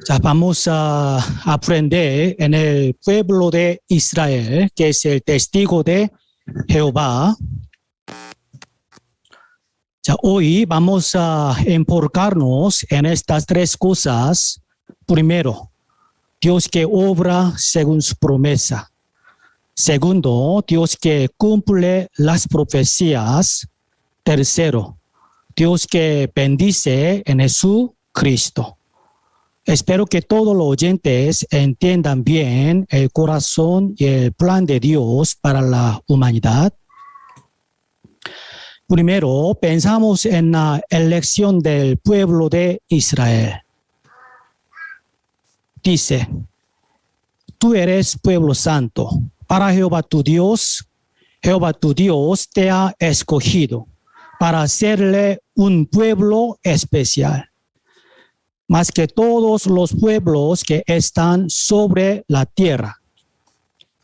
Ya vamos a aprender en el pueblo de Israel, que es el testigo de Jehová. Ya hoy vamos a enfocarnos en estas tres cosas. Primero, Dios que obra según su promesa. Segundo, Dios que cumple las profecías. Tercero, Dios que bendice en Jesucristo. Espero que todos los oyentes entiendan bien el corazón y el plan de Dios para la humanidad. Primero, pensamos en la elección del pueblo de Israel. Dice, tú eres pueblo santo. Para Jehová tu Dios te ha escogido para hacerle un pueblo especial, más que todos los pueblos que están sobre la tierra.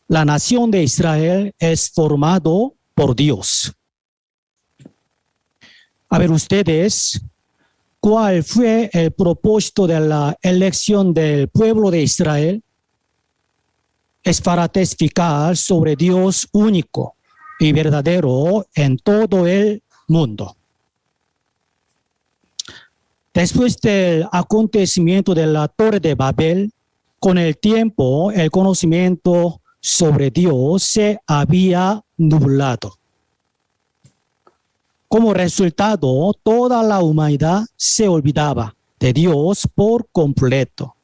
La nación de Israel es formado por Dios. A ver ustedes, ¿cuál fue el propósito de la elección del pueblo de Israel? Es para testificar sobre Dios único y verdadero en todo el mundo. Después del acontecimiento de la Torre de Babel, con el tiempo el conocimiento sobre Dios se había nublado. Como resultado, toda la humanidad se olvidaba de Dios por completo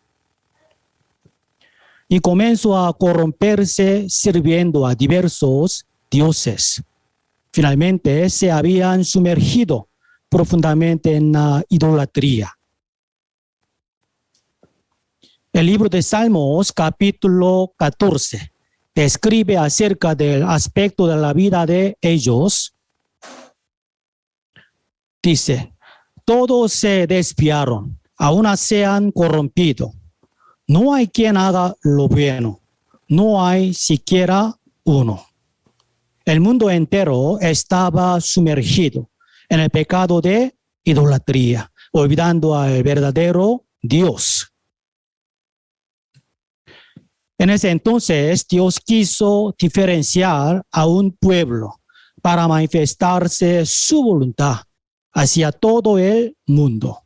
y comenzó a corromperse sirviendo a diversos dioses. Finalmente se habían sumergido profundamente en la idolatría. El libro de Salmos, capítulo 14, describe acerca del aspecto de la vida de ellos. Dice, todos se desviaron, aún se han corrompido. No hay quien haga lo bueno, no hay siquiera uno. El mundo entero estaba sumergido en el pecado de idolatría, olvidando al verdadero Dios. En ese entonces, Dios quiso diferenciar a un pueblo para manifestarse su voluntad hacia todo el mundo.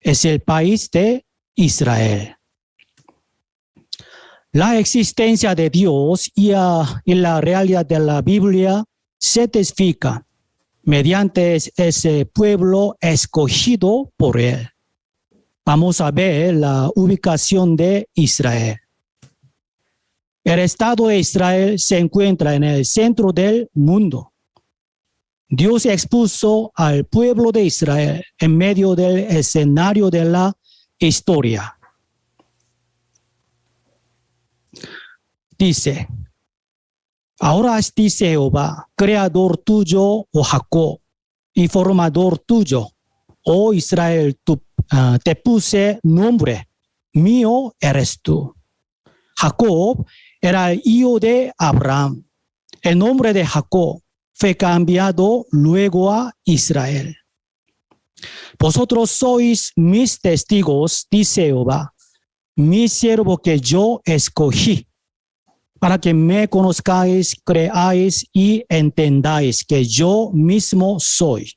Es el país de Israel. La existencia de Dios y la realidad de la Biblia se testifica mediante ese pueblo escogido por él. Vamos a ver la ubicación de Israel. El Estado de Israel se encuentra en el centro del mundo. Dios expuso al pueblo de Israel en medio del escenario de la historia. Dice, ahora dice Jehová, creador tuyo, oh Jacob, y formador tuyo, oh Israel, te puse nombre, mío eres tú. Jacob era el hijo de Abraham. El nombre de Jacob fue cambiado luego a Israel. Vosotros sois mis testigos, dice Jehová, mi siervo que yo escogí, para que me conozcáis, creáis y entendáis que yo mismo soy.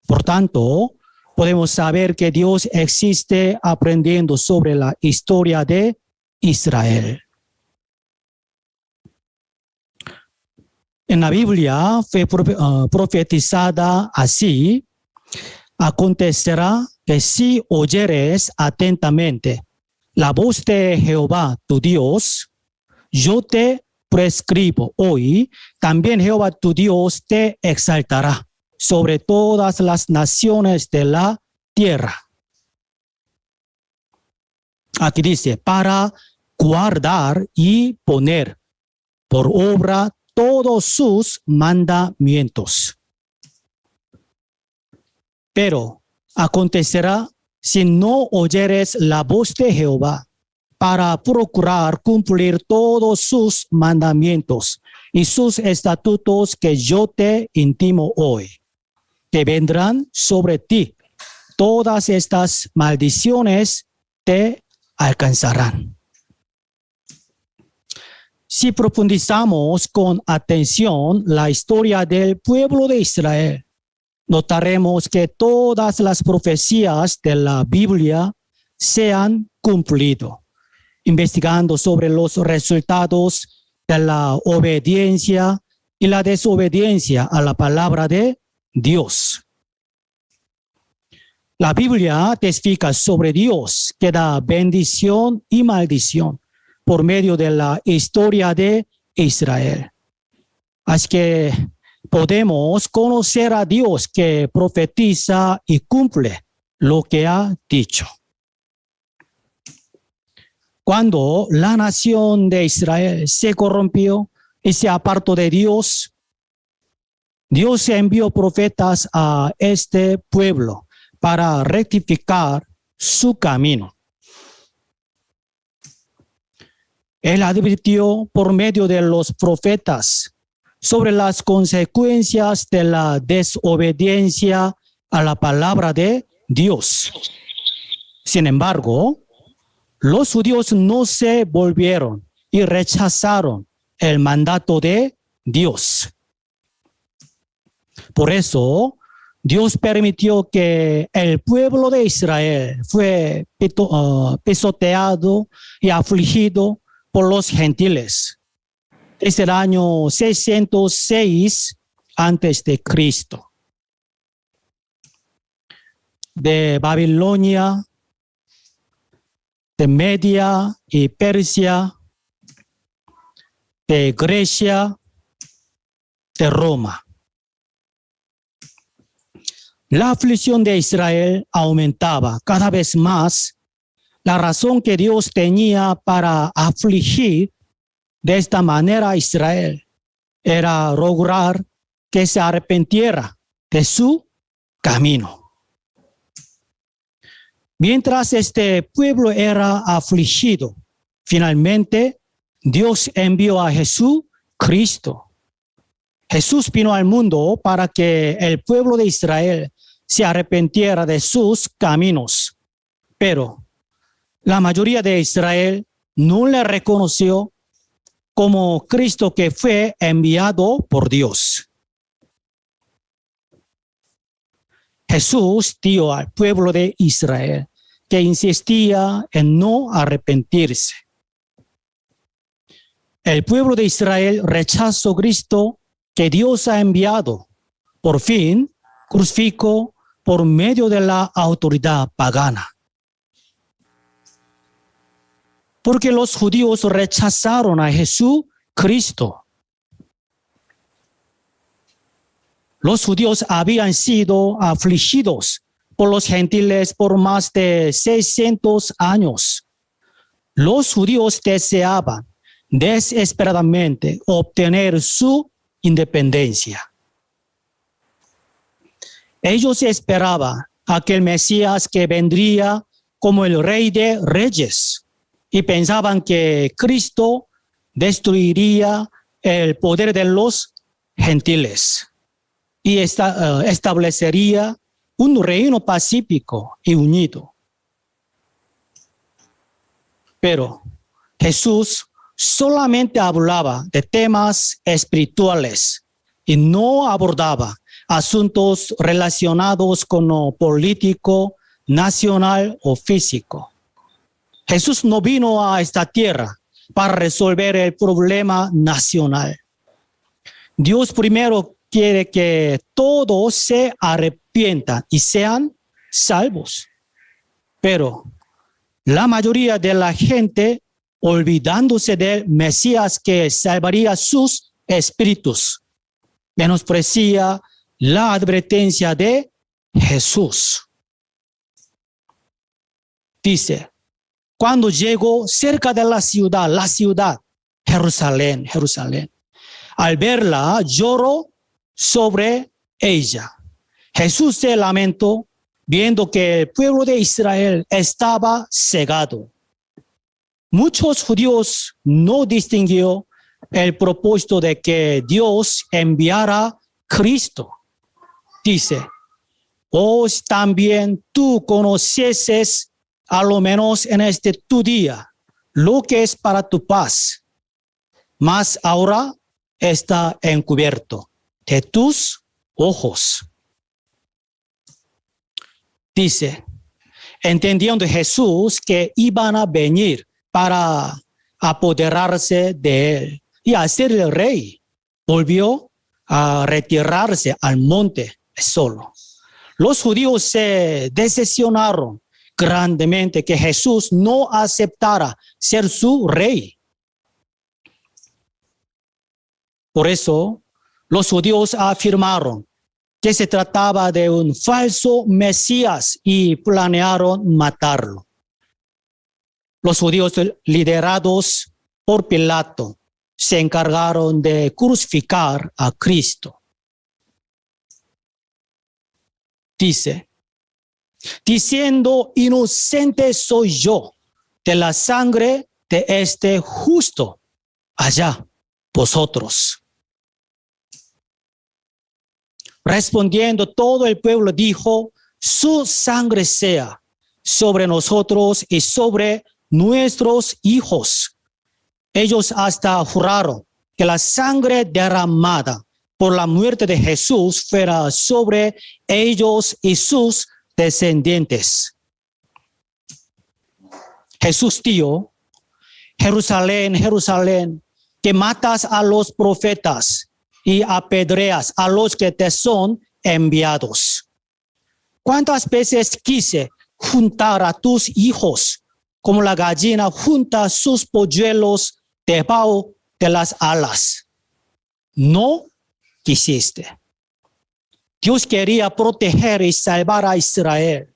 Por tanto, podemos saber que Dios existe aprendiendo sobre la historia de Israel. En la Biblia fue profetizada así: acontecerá que si oyeres atentamente la voz de Jehová tu Dios, yo te prescribo hoy, también Jehová tu Dios te exaltará sobre todas las naciones de la tierra. Aquí dice, para guardar y poner por obra todos sus mandamientos. Pero acontecerá si no oyeres la voz de Jehová para procurar cumplir todos sus mandamientos y sus estatutos que yo te intimo hoy, que vendrán sobre ti todas estas maldiciones, te alcanzarán. Si profundizamos con atención la historia del pueblo de Israel, notaremos que todas las profecías de la Biblia se han cumplido. Investigando sobre los resultados de la obediencia y la desobediencia a la palabra de Dios. La Biblia testifica sobre Dios que da bendición y maldición por medio de la historia de Israel. Así que podemos conocer a Dios que profetiza y cumple lo que ha dicho. Cuando la nación de Israel se corrompió y se apartó de Dios, Dios envió profetas a este pueblo para rectificar su camino. Él advirtió por medio de los profetas sobre las consecuencias de la desobediencia a la palabra de Dios. Sin embargo, los judíos no se volvieron y rechazaron el mandato de Dios. Por eso, Dios permitió que el pueblo de Israel fue pisoteado y afligido por los gentiles desde el año 606 antes de Cristo. De Babilonia, de Media y Persia, de Grecia, de Roma. La aflicción de Israel aumentaba cada vez más. La razón que Dios tenía para afligir de esta manera a Israel era lograr que se arrepintiera de su camino. Mientras este pueblo era afligido, finalmente Dios envió a Jesucristo. Jesús vino al mundo para que el pueblo de Israel se arrepintiera de sus caminos. Pero la mayoría de Israel no le reconoció como Cristo que fue enviado por Dios. Jesús dio al pueblo de Israel que insistía en no arrepentirse. El pueblo de Israel rechazó a Cristo que Dios ha enviado. Por fin, crucificó por medio de la autoridad pagana. Porque los judíos rechazaron a Jesucristo. Los judíos habían sido afligidos por los gentiles por más de 600 años. Los judíos deseaban desesperadamente obtener su independencia. Ellos esperaban a aquel Mesías que vendría como el Rey de Reyes y pensaban que Cristo destruiría el poder de los gentiles y establecería un reino pacífico y unido. Pero Jesús solamente hablaba de temas espirituales y no abordaba asuntos relacionados con lo político, nacional o físico. Jesús no vino a esta tierra para resolver el problema nacional. Dios primero quiere que todos se arrepientan y sean salvos. Pero la mayoría de la gente, olvidándose del Mesías que salvaría sus espíritus, menosprecia la advertencia de Jesús. Dice, cuando llegó cerca de la ciudad, Jerusalén, al verla, lloró sobre ella. Jesús se lamentó viendo que el pueblo de Israel estaba cegado. Muchos judíos no distinguió el propósito de que Dios enviara Cristo. Dice, también tú conocieses a lo menos en este tu día, lo que es para tu paz, mas ahora está encubierto de tus ojos. Dice, entendiendo Jesús que iban a venir para apoderarse de él y hacerle el rey, volvió a retirarse al monte solo. Los judíos se decepcionaron grandemente que Jesús no aceptara ser su rey. Por eso, los judíos afirmaron que se trataba de un falso Mesías y planearon matarlo. Los judíos liderados por Pilato se encargaron de crucificar a Cristo. Dice, diciendo, inocente soy yo de la sangre de este justo, allá vosotros. Respondiendo todo el pueblo dijo, su sangre sea sobre nosotros y sobre nuestros hijos. Ellos hasta juraron que la sangre derramada por la muerte de Jesús fuera sobre ellos y sus descendientes. Jesús dijo, Jerusalén, Jerusalén, que matas a los profetas y apedreas a los que te son enviados. ¿Cuántas veces quise juntar a tus hijos como la gallina junta sus polluelos debajo de las alas? No quisiste. Dios quería proteger y salvar a Israel,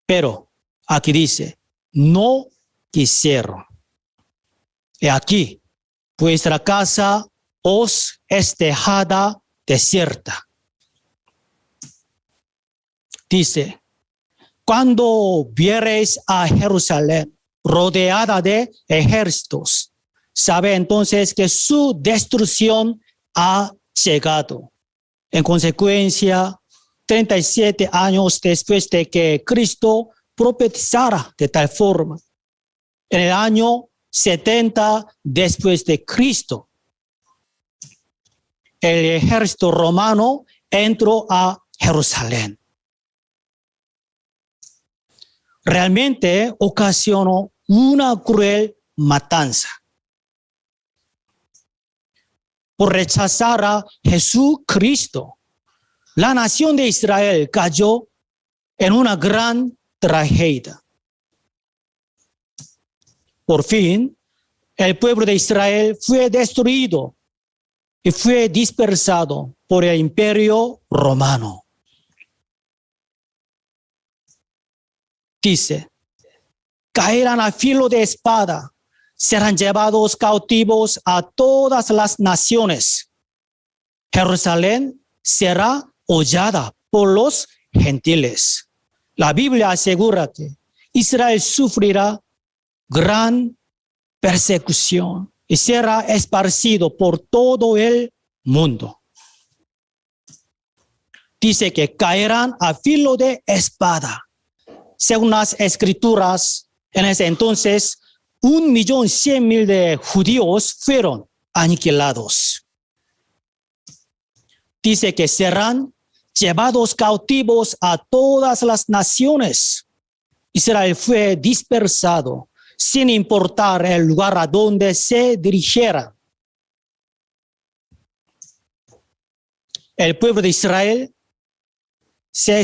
pero aquí dice, no quisieron. Y aquí, vuestra casa os es dejada desierta. Dice, cuando viereis a Jerusalén rodeada de ejércitos, sabe entonces que su destrucción ha llegado. En consecuencia, 37 años después de que Cristo profetizara de tal forma, en el año 70 después de Cristo, el ejército romano entró a Jerusalén. Realmente ocasionó una cruel matanza. Por rechazar a Jesucristo, la nación de Israel cayó en una gran tragedia. Por fin, el pueblo de Israel fue destruido y fue dispersado por el imperio romano. Dice, caerán a filo de espada, serán llevados cautivos a todas las naciones. Jerusalén será hollada por los gentiles. La Biblia asegura que Israel sufrirá gran persecución y será esparcido por todo el mundo. Dice que caerán a filo de espada. Según las escrituras, en ese entonces, 1.100.000 de judíos fueron aniquilados. Dice que serán llevados cautivos a todas las naciones. Israel fue dispersado sin importar el lugar a donde se dirigiera. El pueblo de Israel se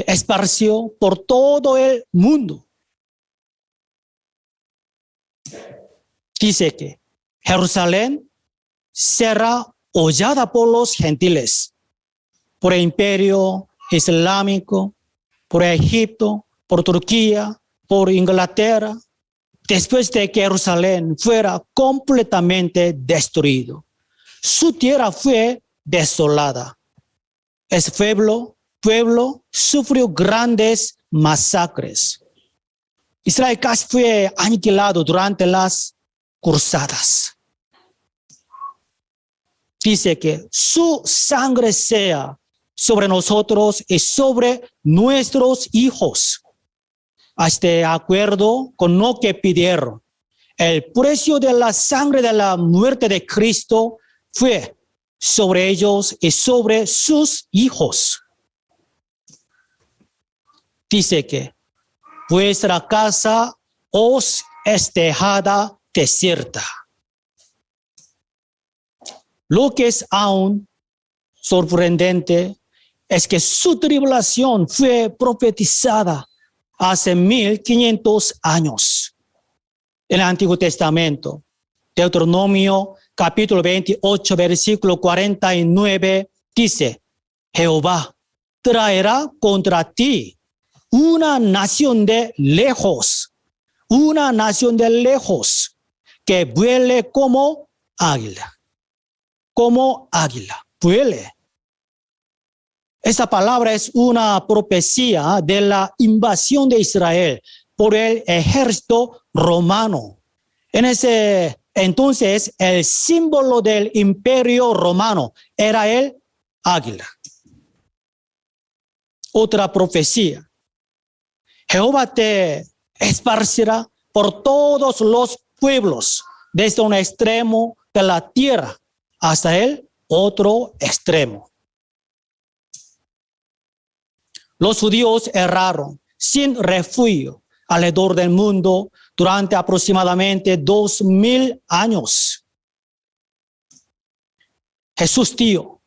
esparció por todo el mundo. Dice que Jerusalén será hollada por los gentiles, por el imperio islámico, por Egipto, por Turquía, por Inglaterra, después de que Jerusalén fuera completamente destruido. Su tierra fue desolada. Ese pueblo sufrió grandes masacres. Israel casi fue aniquilado durante las cruzadas. Dice que su sangre sea sobre nosotros y sobre nuestros hijos. de acuerdo con lo que pidieron. El precio de la sangre de la muerte de Cristo fue sobre ellos y sobre sus hijos. Dice que vuestra casa os es dejada desierta. Lo que es aún sorprendente es que su tribulación fue profetizada hace 1500 años. En el Antiguo Testamento, Deuteronomio capítulo 28, versículo 49, dice, Jehová traerá contra ti una nación de lejos, que vuele como águila, vuele. Esta palabra es una profecía de la invasión de Israel por el ejército romano. En ese entonces, el símbolo del imperio romano era el águila. Otra profecía. Jehová te esparcirá por todos los pueblos, desde un extremo de la tierra hasta el otro extremo. Los judíos erraron sin refugio alrededor del mundo durante aproximadamente 2000 años. Jesús dijo,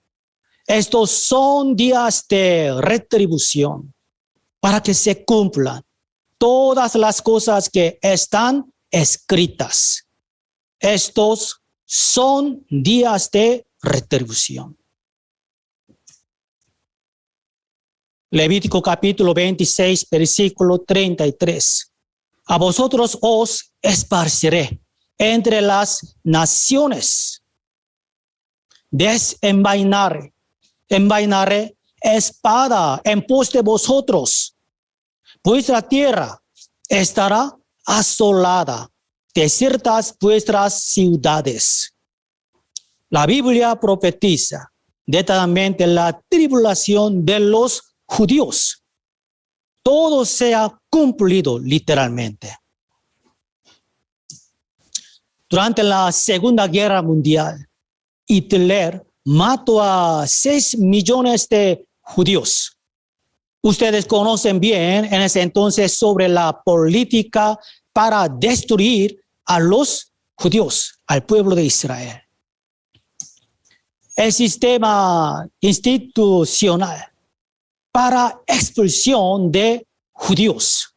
estos son días de retribución para que se cumplan todas las cosas que están escritas. Estos son días de retribución. Levítico capítulo 26, versículo 33. A vosotros os esparciré entre las naciones. Desenvainaré espada en pos de vosotros. Vuestra tierra estará asolada, desiertas vuestras ciudades. La Biblia profetiza detalladamente la tribulación de los judíos. Todo se ha cumplido literalmente. Durante la Segunda Guerra Mundial, Hitler mató a 6 millones de judíos. Ustedes conocen bien en ese entonces sobre la política para destruir a los judíos, al pueblo de Israel. El sistema institucional para expulsión de judíos.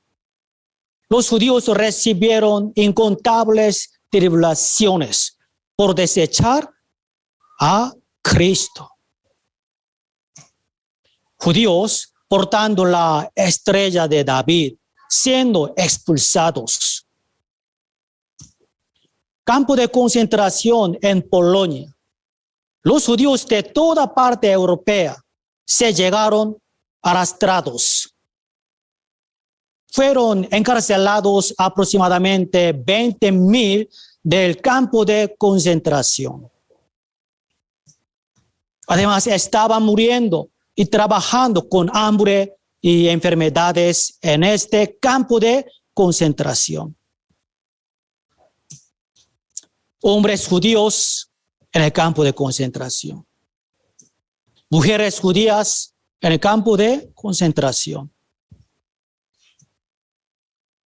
Los judíos recibieron incontables tribulaciones por desechar a Cristo. Judíos portando la estrella de David, siendo expulsados. Campo de concentración en Polonia. Los judíos de toda parte europea se llegaron arrastrados. Fueron encarcelados aproximadamente 20,000 del campo de concentración. Además, estaban muriendo y trabajando con hambre y enfermedades en este campo de concentración. Hombres judíos en el campo de concentración. Mujeres judías en el campo de concentración.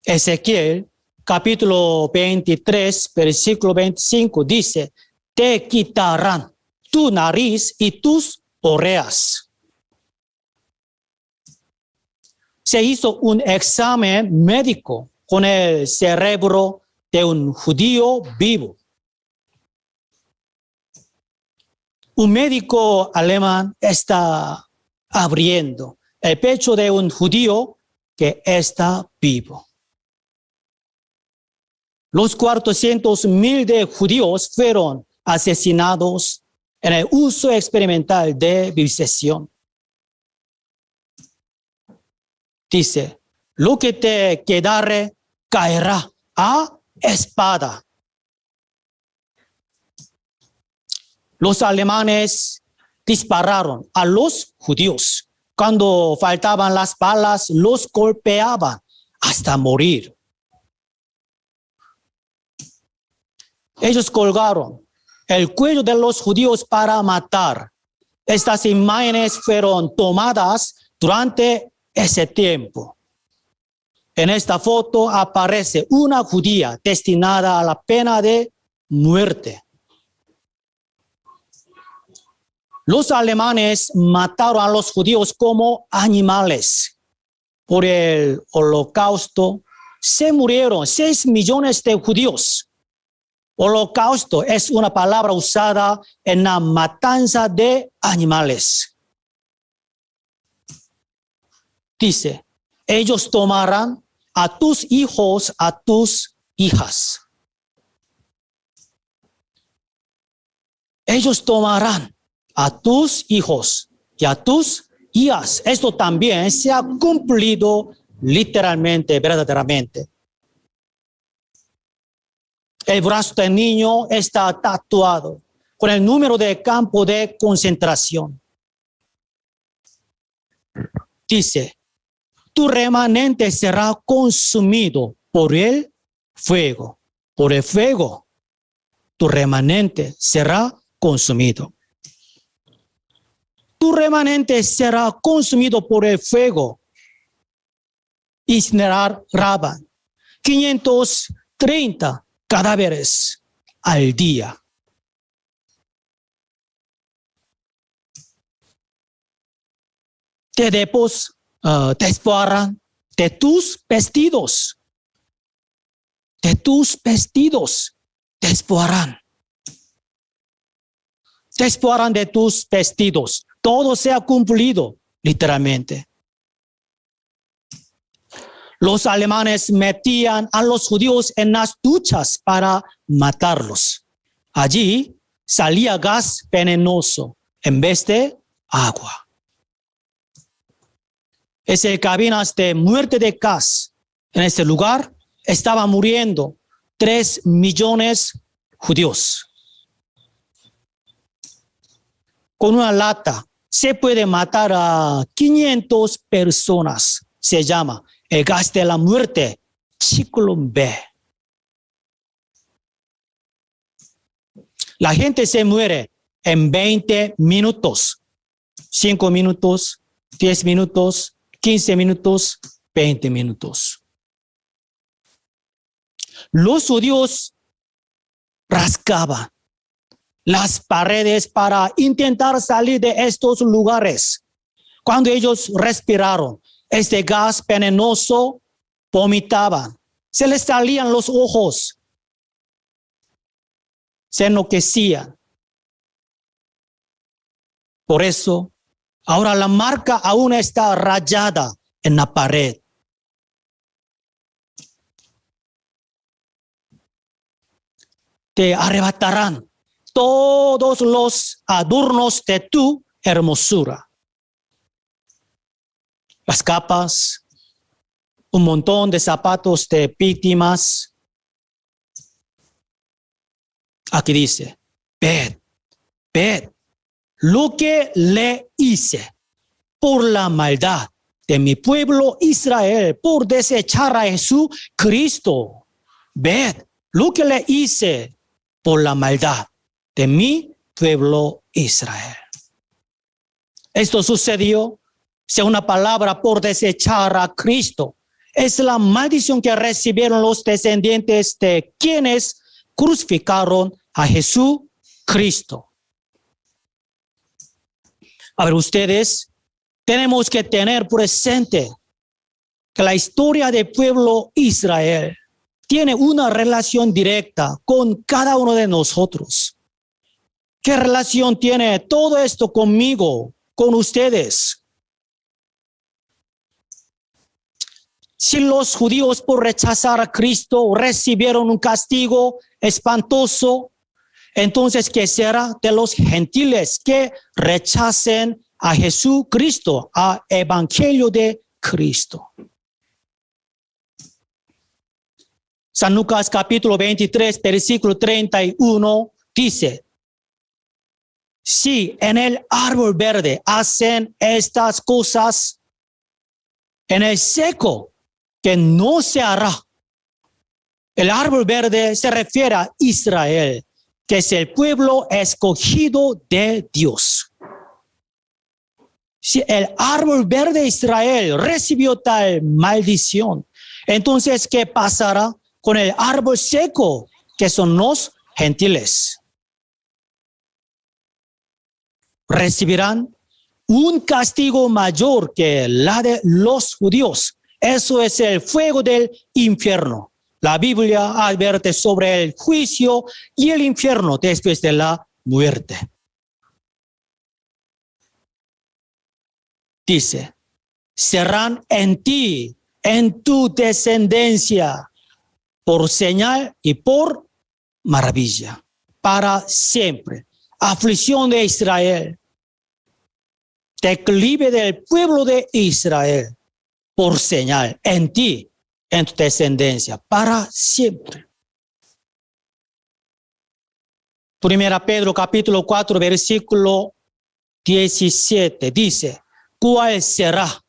Ezequiel, capítulo 23, versículo 25, dice, te quitarán tu nariz y tus orejas. Se hizo un examen médico con el cerebro de un judío vivo. Un médico alemán está abriendo el pecho de un judío que está vivo. Los 400,000 de judíos fueron asesinados en el uso experimental de vivisección. Dice, lo que te quedare caerá a espada. Los alemanes dispararon a los judíos. Cuando faltaban las balas, los golpeaban hasta morir. Ellos colgaron el cuello de los judíos para matar. Estas imágenes fueron tomadas durante ese tiempo. En esta foto aparece una judía destinada a la pena de muerte. Los alemanes mataron a los judíos como animales. Por el Holocausto se murieron 6 millones de judíos. Holocausto es una palabra usada en la matanza de animales. Dice, ellos tomarán a tus hijos, a tus hijas. Ellos tomarán a tus hijos y a tus hijas. Esto también se ha cumplido literalmente, verdaderamente. El brazo del niño está tatuado con el número de campo de concentración. Dice, tu remanente será consumido por el fuego. Por el fuego, tu remanente será consumido. Tu remanente será consumido por el fuego. Incineraban 530 cadáveres al día. Te despojarán de tus vestidos. De tus vestidos despojarán. Despojarán de tus vestidos. Todo se ha cumplido, literalmente. Los alemanes metían a los judíos en las duchas para matarlos. Allí salía gas venenoso en vez de agua. Esas cabinas de muerte de gas. En este lugar estaban muriendo 3 millones de judíos. Con una lata se puede matar a 500 personas. Se llama el gas de la muerte, Ciclón B. La gente se muere en 20 minutos, 5 minutos, 10 minutos, 15 minutos, 20 minutos. Los judíos rascaban las paredes para intentar salir de estos lugares. Cuando ellos respiraron este gas venenoso, vomitaban. Se les salían los ojos. Se enloquecían. Por eso, ahora la marca aún está rayada en la pared. Te arrebatarán todos los adornos de tu hermosura. Las capas, un montón de zapatos de víctimas. Aquí dice, ved, lo que le hice por la maldad de mi pueblo Israel, por desechar a Jesucristo. Ved lo que le hice por la maldad de mi pueblo Israel. Esto sucedió, sea una palabra, por desechar a Cristo. Es la maldición que recibieron los descendientes de quienes crucificaron a Jesucristo. A ver, ustedes, tenemos que tener presente que la historia del pueblo Israel tiene una relación directa con cada uno de nosotros. ¿Qué relación tiene todo esto conmigo, con ustedes? Si los judíos por rechazar a Cristo recibieron un castigo espantoso, entonces ¿qué será de los gentiles que rechacen a Jesucristo, al Evangelio de Cristo? San Lucas capítulo 23, versículo 31 dice, si en el árbol verde hacen estas cosas, en el seco que no se hará. El árbol verde se refiere a Israel, que es el pueblo escogido de Dios. Si el árbol verde de Israel recibió tal maldición, entonces, ¿qué pasará con el árbol seco, que son los gentiles? Recibirán un castigo mayor que la de los judíos. Eso es el fuego del infierno. La Biblia advierte sobre el juicio y el infierno después de la muerte. Dice, serán en ti, en tu descendencia, por señal y por maravilla, para siempre. Aflicción de Israel, declive del pueblo de Israel, por señal, en ti, en tu descendencia, para siempre. Primera Pedro capítulo 4, versículo 17, dice, ¿cuál será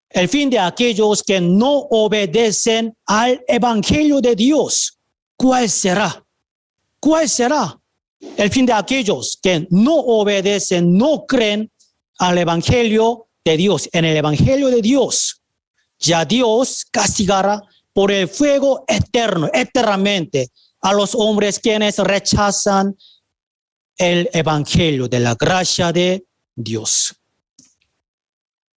el fin de aquellos que no obedecen al evangelio de Dios? ¿Cuál será? ¿Cuál será el fin de aquellos que no obedecen, no creen al evangelio de Dios? En el evangelio de Dios, ya Dios castigará por el fuego eterno, eternamente, a los hombres quienes rechazan el evangelio de la gracia de Dios.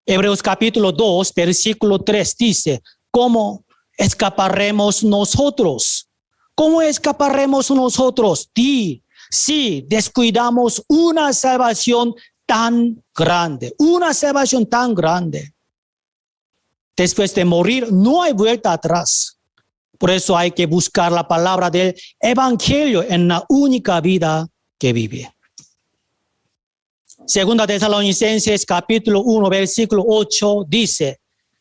Hebreos capítulo 2, versículo 3 dice, ¿cómo escaparemos nosotros? ¿Cómo escaparemos nosotros? Si descuidamos una salvación tan grande, una salvación tan grande. Después de morir no hay vuelta atrás. Por eso hay que buscar la palabra del evangelio en la única vida que vive. Segunda Tesalonicenses capítulo 1 versículo 8 dice,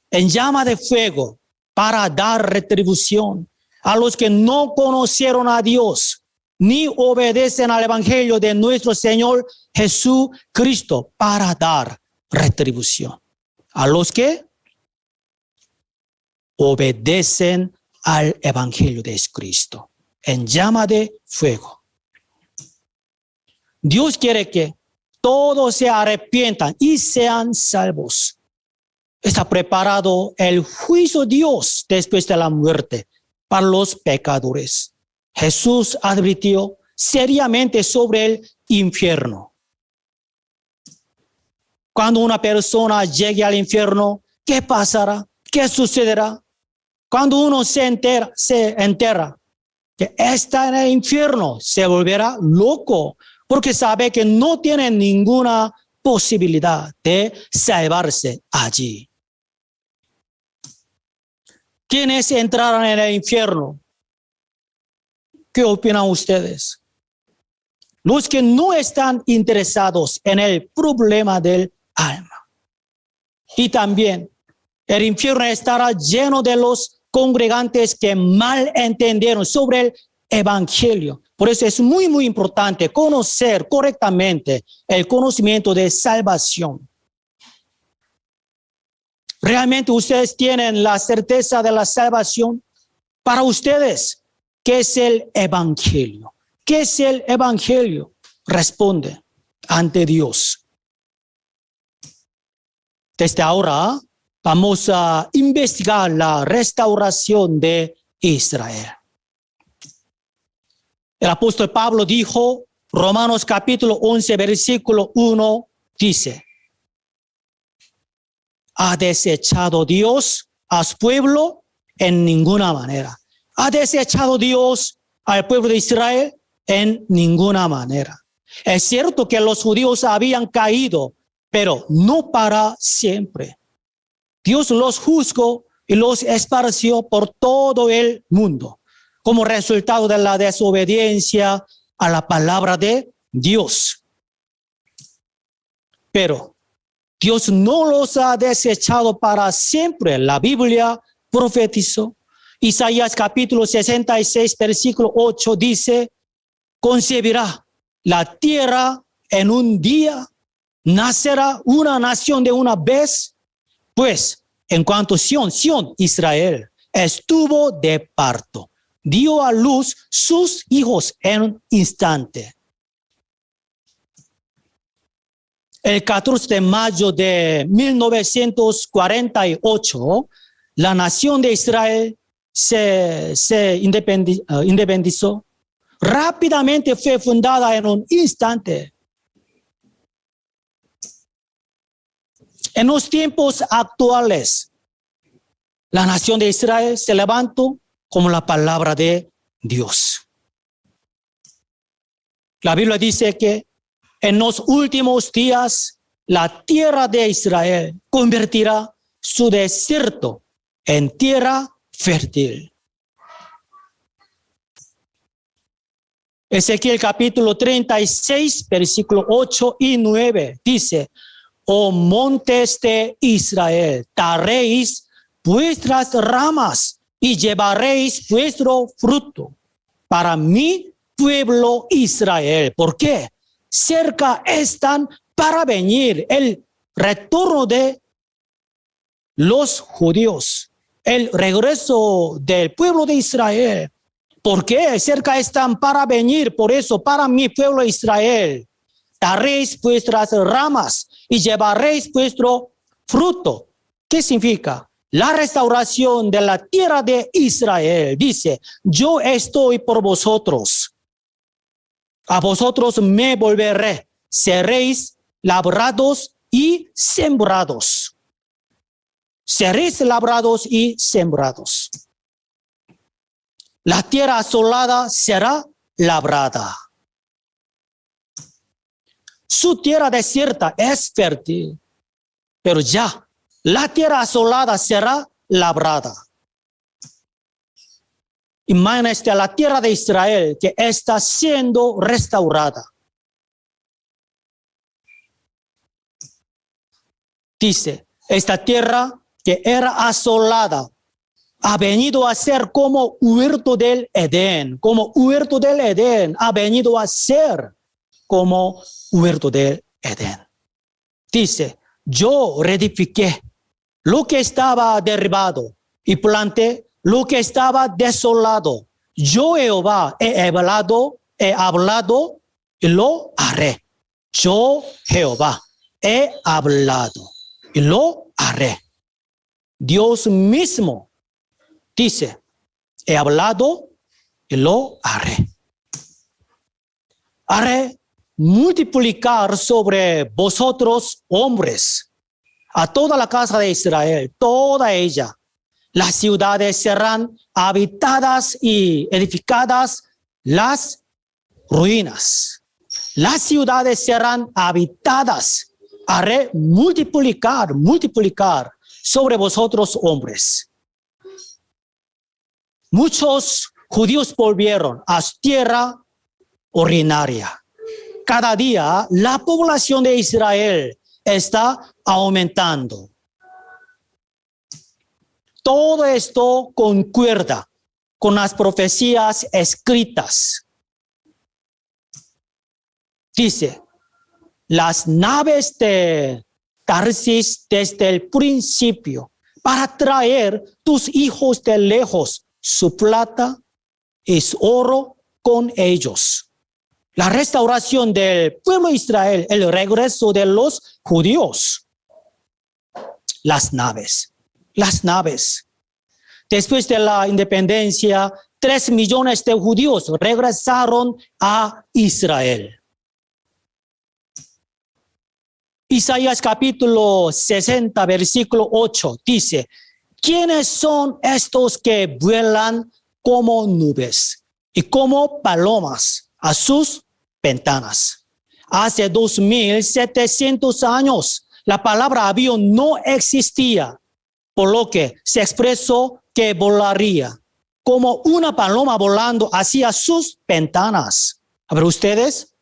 en llama de fuego para dar retribución a los que no conocieron a Dios ni obedecen al evangelio de nuestro Señor Jesucristo, para dar retribución a los que obedecen al evangelio de Cristo, en llama de fuego. Dios quiere que todos se arrepientan y sean salvos. Está preparado el juicio de Dios después de la muerte para los pecadores. Jesús advirtió seriamente sobre el infierno. Cuando una persona llegue al infierno, ¿qué pasará? ¿Qué sucederá? Cuando uno se entera que está en el infierno, se volverá loco, porque sabe que no tiene ninguna posibilidad de salvarse allí. ¿Quiénes entraron en el infierno? ¿Qué opinan ustedes? Los que no están interesados en el problema del alma. Y también el infierno estará lleno de los congregantes que mal entendieron sobre el evangelio. Por eso es muy, muy importante conocer correctamente el conocimiento de salvación. ¿Realmente ustedes tienen la certeza de la salvación? Para ustedes, ¿qué es el evangelio? ¿Qué es el evangelio? Responde ante Dios. Desde ahora vamos a investigar la restauración de Israel. El apóstol Pablo dijo, Romanos capítulo 11, versículo 1, dice, ¿ha desechado Dios a su pueblo? En ninguna manera. ¿Ha desechado Dios al pueblo de Israel? En ninguna manera. Es cierto que los judíos habían caído, pero no para siempre. Dios los juzgó y los esparció por todo el mundo como resultado de la desobediencia a la palabra de Dios. Pero Dios no los ha desechado para siempre. La Biblia profetizó. Isaías capítulo 66, versículo 8 dice, concebirá la tierra en un día, nacerá una nación de una vez, pues en cuanto Sión, Israel, estuvo de parto. Dio a luz sus hijos en un instante. El 14 de mayo de 1948, la nación de Israel se independizó. Rápidamente fue fundada en un instante. En los tiempos actuales, la nación de Israel se levantó como la palabra de Dios. La Biblia dice que en los últimos días la tierra de Israel convertirá su desierto en tierra fértil. Ezequiel capítulo 36, versículo 8 y 9 dice: Oh montes de Israel, daréis vuestras ramas y llevaréis vuestro fruto para mi pueblo Israel. ¿Por qué? Cerca están para venir el retorno de los judíos, el regreso del pueblo de Israel. ¿Por qué? Cerca están para venir, por eso, para mi pueblo Israel. Daréis vuestras ramas y llevaréis vuestro fruto. ¿Qué significa? La restauración de la tierra de Israel. Dice: yo estoy por vosotros. A vosotros me volveré. Seréis labrados y sembrados. Seréis labrados y sembrados. La tierra asolada será labrada. Su tierra desierta es fértil, pero ya la tierra asolada será labrada. Imagínate la tierra de Israel que está siendo restaurada. Dice, esta tierra que era asolada ha venido a ser como huerto del Edén, como huerto del Edén, ha venido a ser como huerto del Edén. Dice, yo reedifiqué lo que estaba derribado y planté lo que estaba desolado. Yo, Jehová, he hablado y lo haré. Yo, Jehová, he hablado y lo haré. Dios mismo dice, he hablado y lo haré. Haré multiplicar sobre vosotros hombres a toda la casa de Israel, toda ella. Las ciudades serán habitadas y edificadas, las ruinas. Las ciudades serán habitadas. Haré multiplicar sobre vosotros hombres. Muchos judíos volvieron a su tierra originaria. Cada día la población de Israel está aumentando. Todo esto concuerda con las profecías escritas. Dice, las naves de Tarsis desde el principio para traer tus hijos de lejos, su plata y su oro con ellos. La restauración del pueblo de Israel, el regreso de los judíos. Las naves. Después de la independencia, 3 millones de judíos regresaron a Israel. Isaías capítulo 60, versículo 8 dice, ¿quiénes son estos que vuelan como nubes y como palomas a sus ventanas? Hace 2700 años la palabra avión no existía, por lo que se expresó que volaría como una paloma volando hacia sus ventanas. A ver ustedes,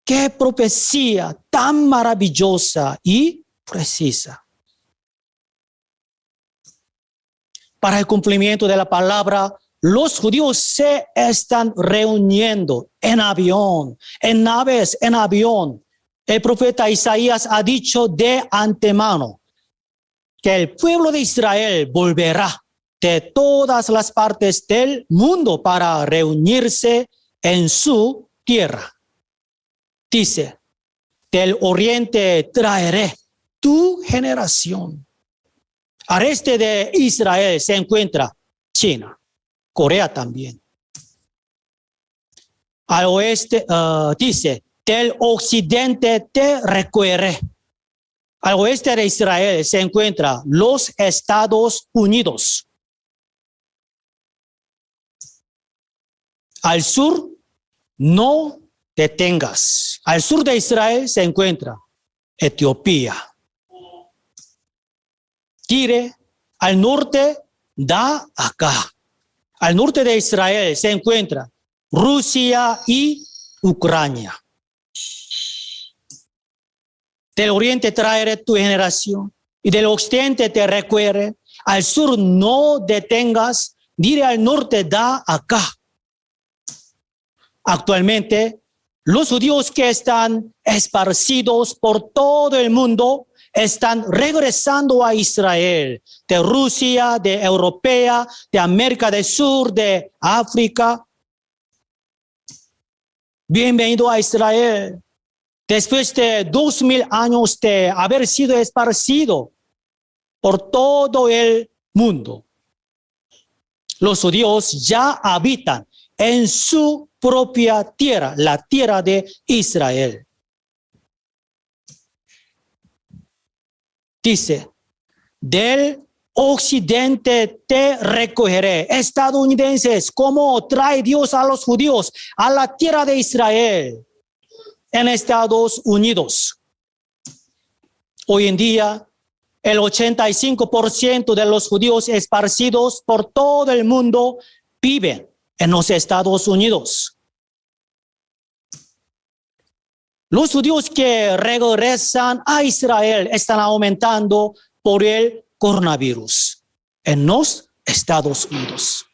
qué profecía tan maravillosa y precisa. Para el cumplimiento de la palabra, los judíos se están reuniendo en avión, en naves, en avión. El profeta Isaías ha dicho de antemano que el pueblo de Israel volverá de todas las partes del mundo para reunirse en su tierra. Dice, del oriente traeré tu generación. Al este de Israel se encuentra China, Corea también. Al oeste, dice, del occidente te recogeré. Al oeste de Israel se encuentran los Estados Unidos. Al sur, no te detengas. Al sur de Israel se encuentra Etiopía. Tire, al norte, da acá. Al norte de Israel se encuentra Rusia y Ucrania. Del oriente traeré tu generación y del occidente te recuerre. Al sur no detengas, diré al norte da acá. Actualmente, los judíos que están esparcidos por todo el mundo están regresando a Israel, de Rusia, de Europea, de América del Sur, de África. Bienvenido a Israel. Después de 2000 años de haber sido esparcido por todo el mundo, los judíos ya habitan en su propia tierra, la tierra de Israel. Dice, del occidente te recogeré. Estadounidenses, ¿cómo trae Dios a los judíos a la tierra de Israel? En Estados Unidos. Hoy en día, el 85% de los judíos esparcidos por todo el mundo viven en los Estados Unidos. Los judíos que regresan a Israel están aumentando por el coronavirus en los Estados Unidos.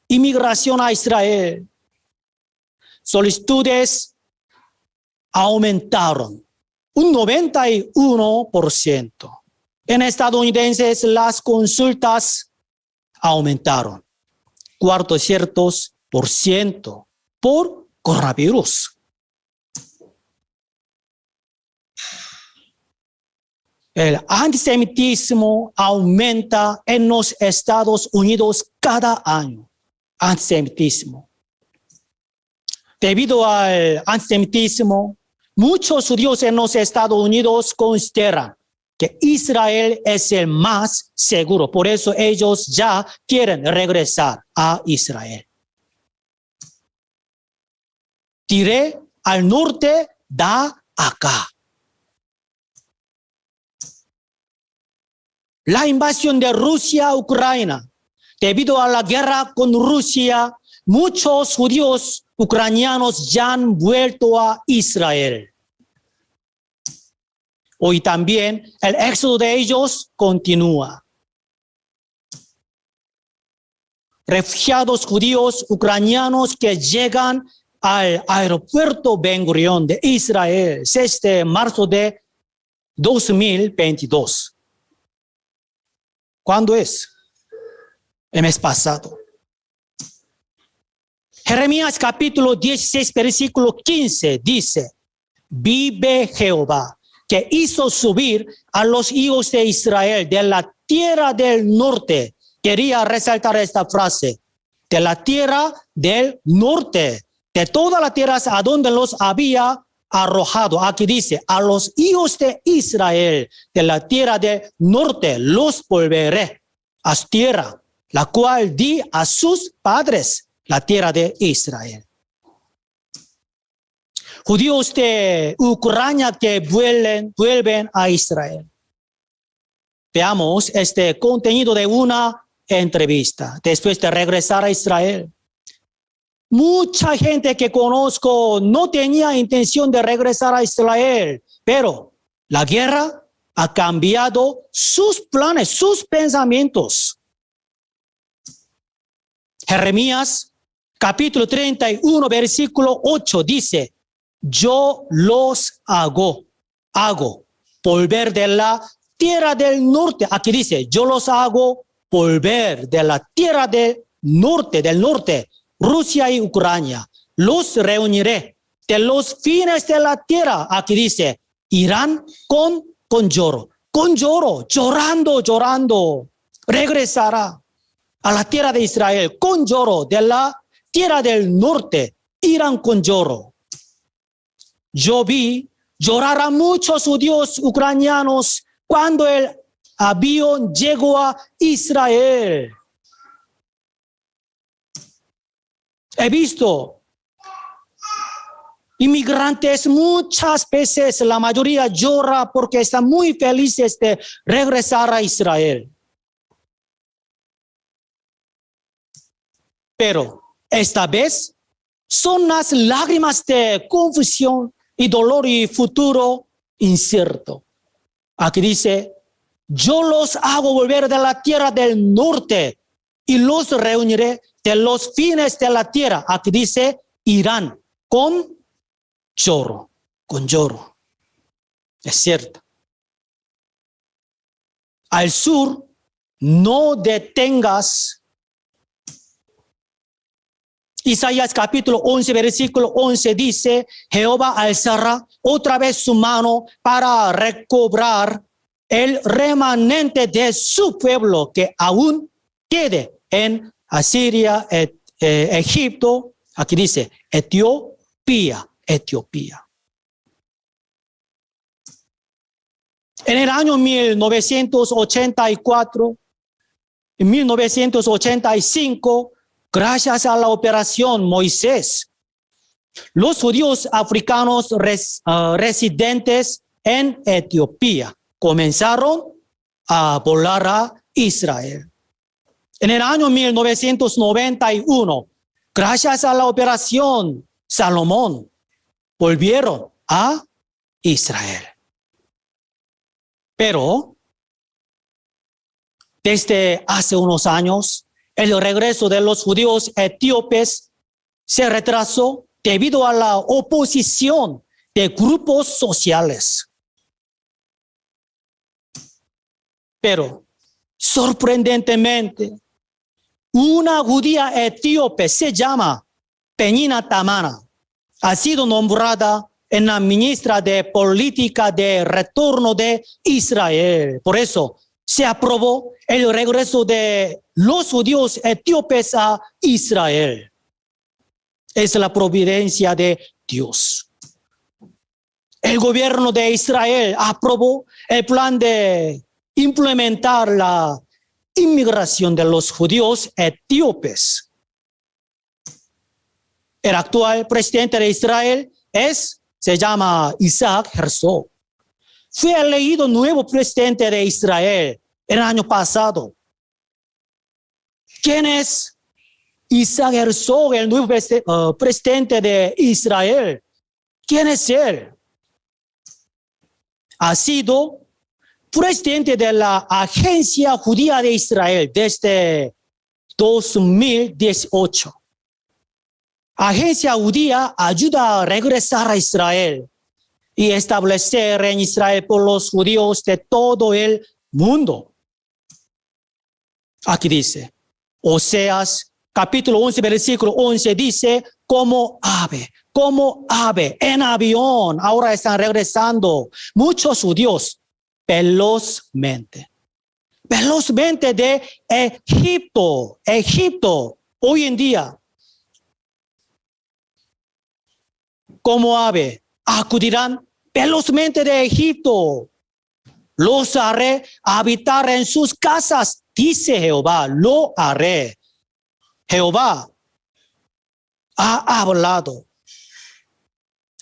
Inmigración a Israel. Solicitudes aumentaron un 91%. En estadounidenses las consultas aumentaron 400% por coronavirus. El antisemitismo aumenta en los Estados Unidos cada año. Antisemitismo. Debido al antisemitismo, muchos judíos en los Estados Unidos consideran que Israel es el más seguro. Por eso ellos ya quieren regresar a Israel. Diré al norte, da acá. La invasión de Rusia a Ucrania. Debido a la guerra con Rusia, muchos judíos ucranianos ya han vuelto a Israel. Hoy también el éxodo de ellos continúa. Refugiados judíos ucranianos que llegan al aeropuerto Ben Gurion de Israel 6 de marzo de 2022. ¿Cuándo es? El mes pasado. Jeremías capítulo 16, versículo 15 dice, vive Jehová, que hizo subir a los hijos de Israel de la tierra del norte. Quería resaltar esta frase, de la tierra del norte, de todas las tierras a donde los había arrojado. Aquí dice, a los hijos de Israel de la tierra del norte los volveré a su tierra, la cual di a sus padres, la tierra de Israel. Judíos de Ucrania que vuelven a Israel. Veamos este contenido de una entrevista después de regresar a Israel. Mucha gente que conozco no tenía intención de regresar a Israel, pero la guerra ha cambiado sus planes, sus pensamientos. Jeremías capítulo 31, versículo 8 dice, yo los hago volver de la tierra del norte. Aquí dice, yo los hago volver de la tierra del norte, Rusia y Ucrania. Los reuniré de los fines de la tierra. Aquí dice, irán con lloro, llorando, regresará a la tierra de Israel con lloro, de la tierra del norte, irán con lloro. Yo vi llorar a muchos judíos ucranianos cuando el avión llegó a Israel. He visto inmigrantes muchas veces, la mayoría llora porque están muy felices de regresar a Israel. Pero esta vez son las lágrimas de confusión y dolor y futuro incierto. Aquí dice, yo los hago volver de la tierra del norte y los reuniré de los fines de la tierra. Aquí dice, irán con lloro. Es cierto. Al sur, no detengas. Isaías capítulo 11, versículo 11 dice, Jehová alzará otra vez su mano para recobrar el remanente de su pueblo que aún quede en Asiria, Egipto, aquí dice Etiopía. En el año 1984, en 1985, gracias a la operación Moisés, los judíos africanos residentes en Etiopía comenzaron a volar a Israel. En el año 1991, gracias a la operación Salomón, volvieron a Israel. Pero desde hace unos años, el regreso de los judíos etíopes se retrasó debido a la oposición de grupos sociales. Pero, sorprendentemente, una judía etíope se llama Penina Tamara. Ha sido nombrada en la ministra de Política de Retorno de Israel. Por eso se aprobó el regreso de los judíos etíopes a Israel. Es la providencia de Dios. El gobierno de Israel aprobó el plan de implementar la inmigración de los judíos etíopes. El actual presidente de Israel se llama Isaac Herzog. Fue elegido nuevo presidente de Israel el año pasado. ¿Quién es Isaac Herzog, el nuevo presidente de Israel? ¿Quién es él? Ha sido presidente de la Agencia Judía de Israel desde 2018. Agencia Judía ayuda a regresar a Israel y establecer en Israel por los judíos de todo el mundo. Aquí dice, Oseas capítulo 11, versículo 11 dice, como ave, en avión, ahora están regresando muchos judíos velozmente de Egipto, hoy en día. Como ave, acudirán velozmente de Egipto. Los haré habitar en sus casas, dice Jehová, lo haré. Jehová ha hablado.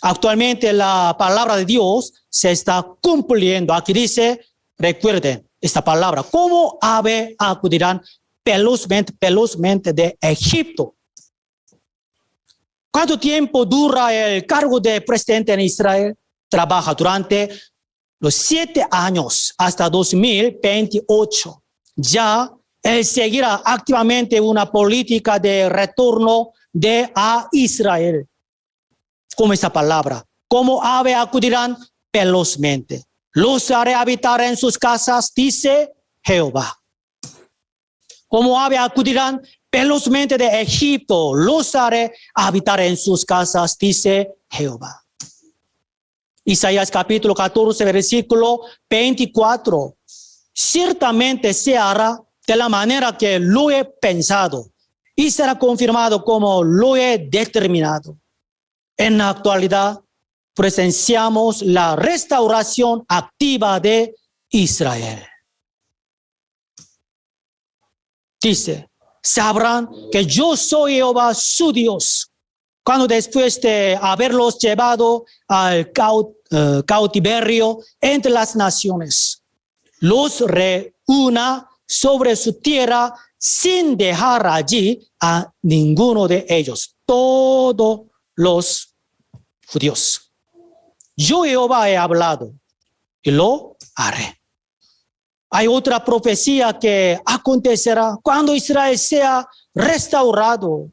Actualmente la palabra de Dios se está cumpliendo. Aquí dice, recuerden esta palabra, como ave acudirán velozmente de Egipto. ¿Cuánto tiempo dura el cargo de presidente en Israel? Trabaja durante los 7 años hasta 2028. Ya él seguirá activamente una política de retorno a Israel. Como esta palabra, como ave acudirán velozmente. los haré habitar en sus casas, dice Jehová. Como ave acudirán velozmente de Egipto, los haré habitar en sus casas, dice Jehová. Isaías capítulo 14, versículo 24. Ciertamente se hará de la manera que lo he pensado y será confirmado como lo he determinado. En la actualidad presenciamos la restauración activa de Israel. Dice, sabrán que yo soy Jehová su Dios, cuando después de haberlos llevado al cautiverio entre las naciones, los reúna sobre su tierra sin dejar allí a ninguno de ellos, todos los judíos. Yo Jehová he hablado y lo haré. Hay otra profecía que acontecerá cuando Israel sea restaurado.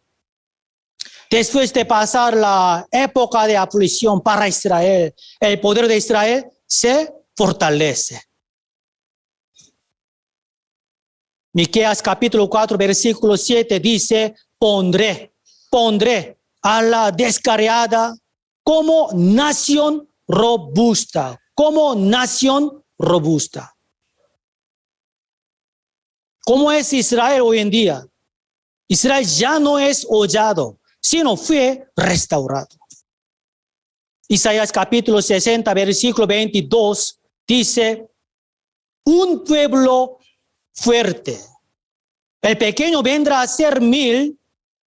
Después de pasar la época de aflicción para Israel, el poder de Israel se fortalece. Miqueas capítulo 4, versículo 7 dice, pondré a la descarriada como nación robusta, como nación robusta. ¿Cómo es Israel hoy en día? Israel ya no es hollado, sino fue restaurado. Isaías capítulo 60, versículo 22 dice, un pueblo fuerte. El pequeño vendrá a ser 1000,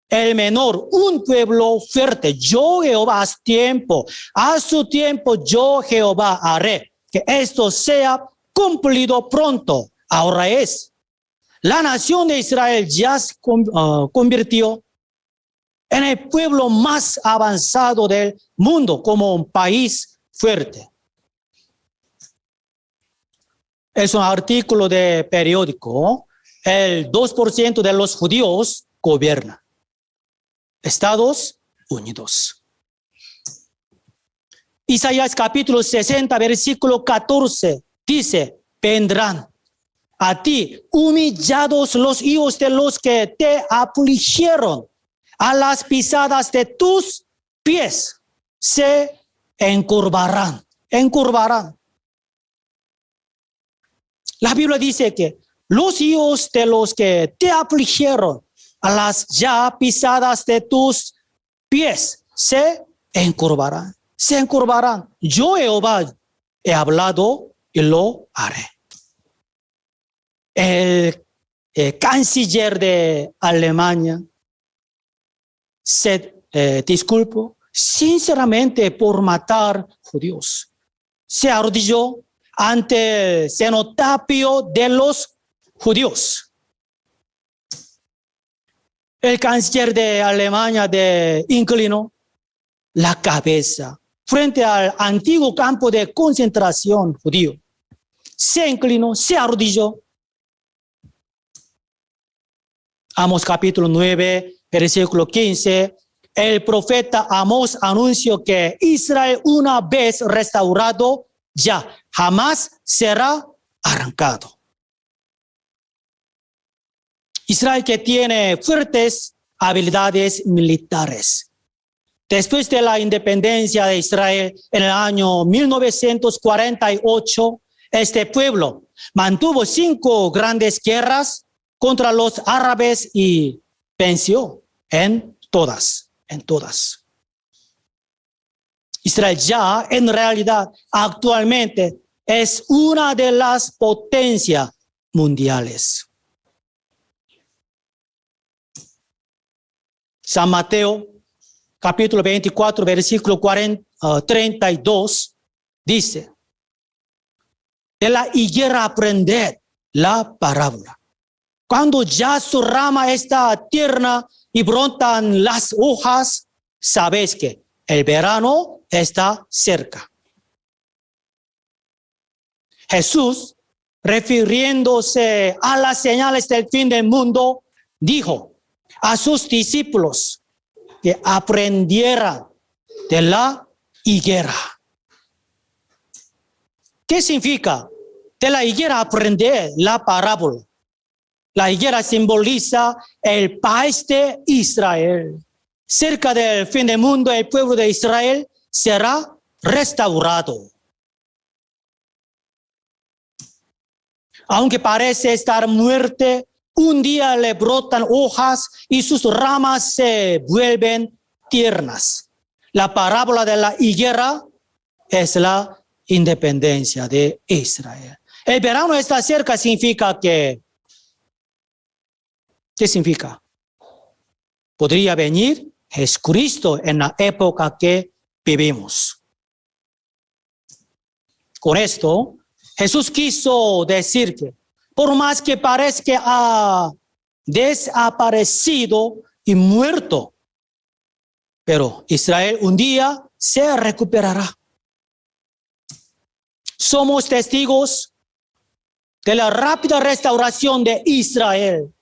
el menor un pueblo fuerte. Yo Jehová a su tiempo yo Jehová haré que esto sea cumplido pronto. Ahora es. La nación de Israel ya se convirtió en el pueblo más avanzado del mundo como un país fuerte. Es un artículo de periódico. El 2% de los judíos gobierna Estados Unidos. Isaías capítulo 60, versículo 14 dice, vendrán a ti humillados los hijos de los que te afligieron, a las pisadas de tus pies se encorvarán. La Biblia dice que los hijos de los que te afligieron, a las ya pisadas de tus pies se encorvarán. Yo Jehová he hablado y lo haré. El canciller de Alemania se disculpó sinceramente por matar judíos. Se arrodilló ante el cenotafio de los judíos. El canciller de Alemania inclinó la cabeza frente al antiguo campo de concentración judío. Se inclinó, se arrodilló. Amós capítulo 9, versículo 15, el profeta Amós anunció que Israel una vez restaurado ya jamás será arrancado. Israel que tiene fuertes habilidades militares. Después de la independencia de Israel en el año 1948, este pueblo mantuvo 5 grandes guerras contra los árabes y venció en todas. Israel ya en realidad actualmente es una de las potencias mundiales. San Mateo capítulo 24 versículo 32 dice, de la higuera aprended la parábola. Cuando ya su rama está tierna y brotan las hojas, sabéis que el verano está cerca. Jesús, refiriéndose a las señales del fin del mundo, dijo a sus discípulos que aprendieran de la higuera. ¿Qué significa? De la higuera aprender la parábola. La higuera simboliza el país de Israel. Cerca del fin del mundo, el pueblo de Israel será restaurado. Aunque parece estar muerto, un día le brotan hojas y sus ramas se vuelven tiernas. La parábola de la higuera es la independencia de Israel. El verano está cerca significa que, ¿qué significa? Podría venir Jesucristo en la época que vivimos. Con esto, Jesús quiso decir que por más que parezca que ha desaparecido y muerto, pero Israel un día se recuperará. Somos testigos de la rápida restauración de Israel,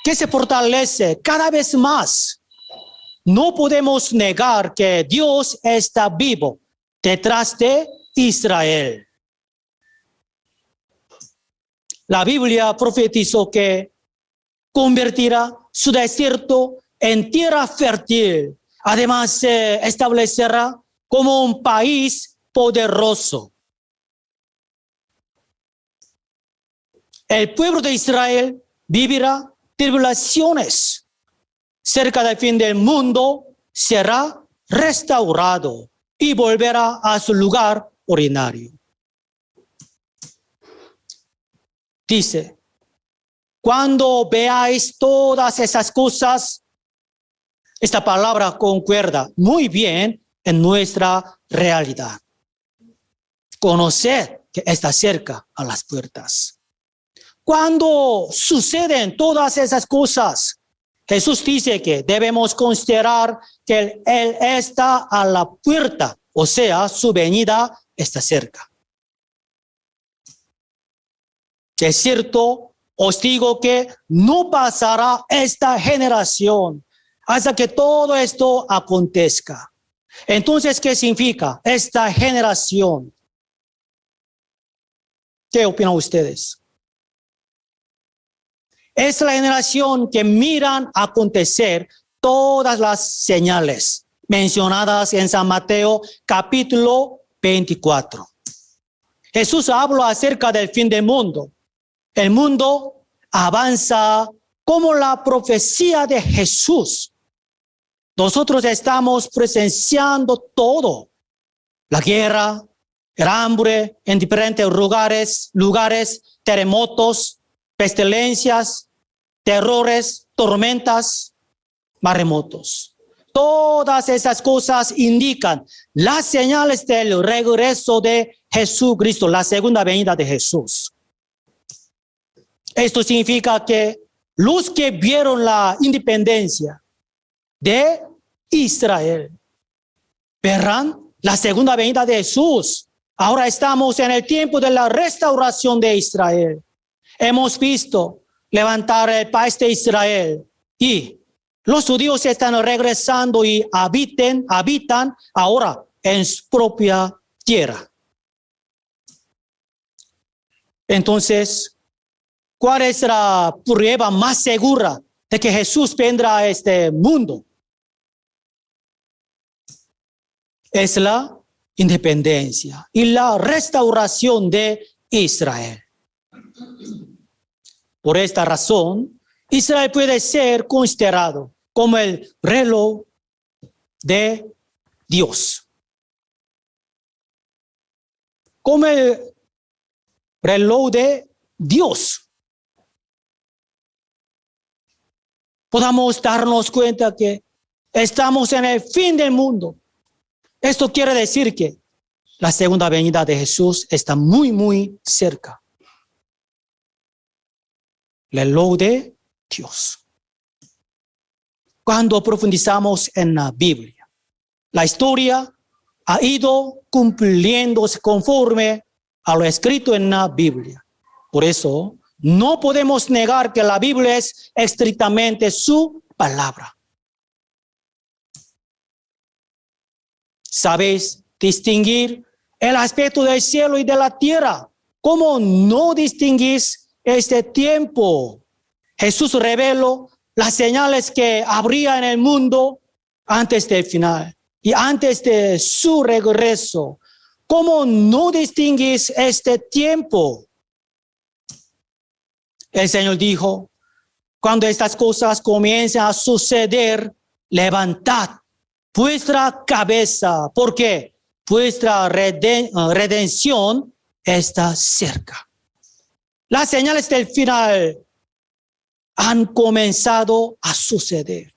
que se fortalece cada vez más. No podemos negar que Dios está vivo detrás de Israel. La Biblia profetizó que convertirá su desierto en tierra fértil. Además, se establecerá como un país poderoso. El pueblo de Israel vivirá tribulaciones. Cerca del fin del mundo será restaurado y volverá a su lugar ordinario. Dice, cuando veáis todas esas cosas, esta palabra concuerda muy bien en nuestra realidad. Conocer que está cerca a las puertas. Cuando suceden todas esas cosas, Jesús dice que debemos considerar que Él está a la puerta, o sea, su venida está cerca. Es cierto, os digo que no pasará esta generación hasta que todo esto acontezca. Entonces, ¿qué significa esta generación? ¿Qué opinan ustedes? Es la generación que miran acontecer todas las señales mencionadas en San Mateo capítulo 24. Jesús habló acerca del fin del mundo. El mundo avanza como la profecía de Jesús. Nosotros estamos presenciando todo. La guerra, el hambre en diferentes lugares, terremotos, pestilencias, terrores, tormentas, maremotos. Todas esas cosas indican las señales del regreso de Jesucristo, la segunda venida de Jesús. Esto significa que los que vieron la independencia de Israel verán la segunda venida de Jesús. Ahora estamos en el tiempo de la restauración de Israel. Hemos visto levantar el país de Israel y los judíos están regresando y habitan ahora en su propia tierra. Entonces, ¿cuál es la prueba más segura de que Jesús vendrá a este mundo? Es la independencia y la restauración de Israel. Por esta razón, Israel puede ser considerado como el reloj de Dios. Como el reloj de Dios. Podamos darnos cuenta que estamos en el fin del mundo. Esto quiere decir que la segunda venida de Jesús está muy, muy cerca. El reloj de Dios. Cuando profundizamos en la Biblia, la historia ha ido cumpliéndose conforme a lo escrito en la Biblia. Por eso, no podemos negar que la Biblia es estrictamente su palabra. ¿Sabéis distinguir el aspecto del cielo y de la tierra. ¿Cómo no distinguís este tiempo? Jesús reveló las señales que habría en el mundo antes del final y antes de su regreso. ¿Cómo no distinguís este tiempo? El Señor dijo, cuando estas cosas comiencen a suceder, levantad vuestra cabeza, porque vuestra redención está cerca. Las señales del final han comenzado a suceder.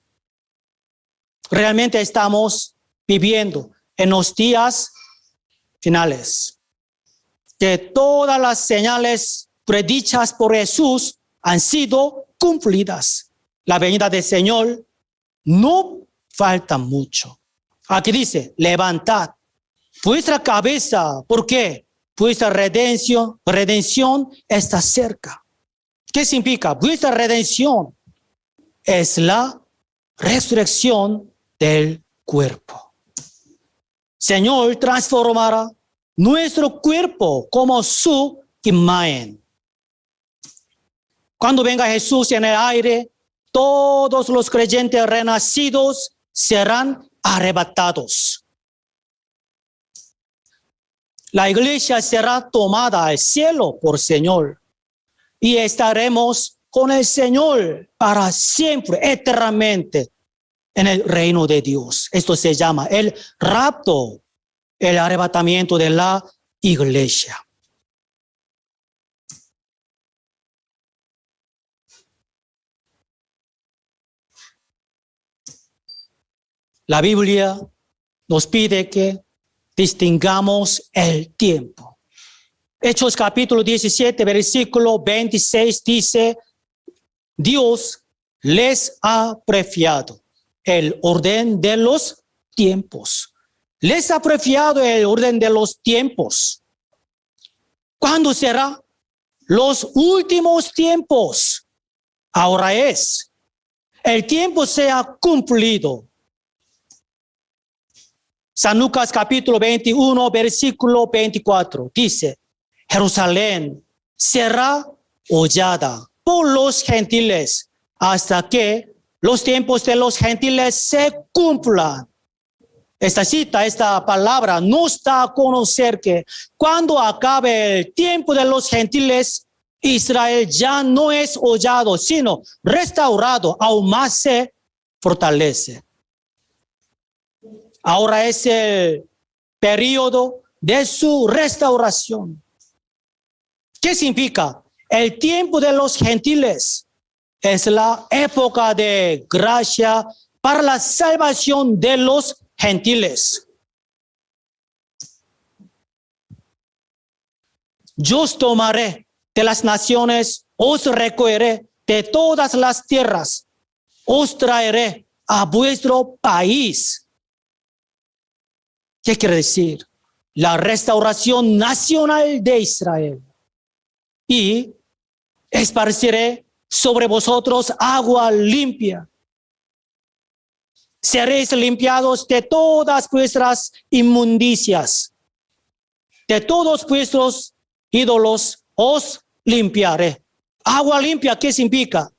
Realmente estamos viviendo en los días finales, que todas las señales predichas por Jesús han sido cumplidas. La venida del Señor no falta mucho. Aquí dice, levantad vuestra cabeza, porque vuestra redención está cerca. ¿Qué significa? Vuestra redención es la resurrección del cuerpo. Señor transformará nuestro cuerpo como su imagen. Cuando venga Jesús en el aire, todos los creyentes renacidos serán arrebatados. La iglesia será tomada al cielo por Señor y estaremos con el Señor para siempre, eternamente, en el reino de Dios. Esto se llama el rapto, el arrebatamiento de la iglesia. La Biblia nos pide que distingamos el tiempo. Hechos capítulo 17, versículo 26 dice, Dios les ha prefiado el orden de los tiempos. Les ha prefiado el orden de los tiempos. ¿Cuándo será? Los últimos tiempos. Ahora es. El tiempo se ha cumplido. San Lucas capítulo 21, versículo 24 dice, Jerusalén será hollada por los gentiles hasta que los tiempos de los gentiles se cumplan. Esta cita, esta palabra nos da a conocer que cuando acabe el tiempo de los gentiles, Israel ya no es hollado, sino restaurado, aún más se fortalece. Ahora es el periodo de su restauración. ¿Qué significa? El tiempo de los gentiles es la época de gracia para la salvación de los gentiles. Yo os tomaré de las naciones, os recogeré de todas las tierras, os traeré a vuestro país. ¿Qué quiere decir? La restauración nacional de Israel. Y esparciré sobre vosotros agua limpia. Seréis limpiados de todas vuestras inmundicias. De todos vuestros ídolos os limpiaré. Agua limpia, ¿qué significa?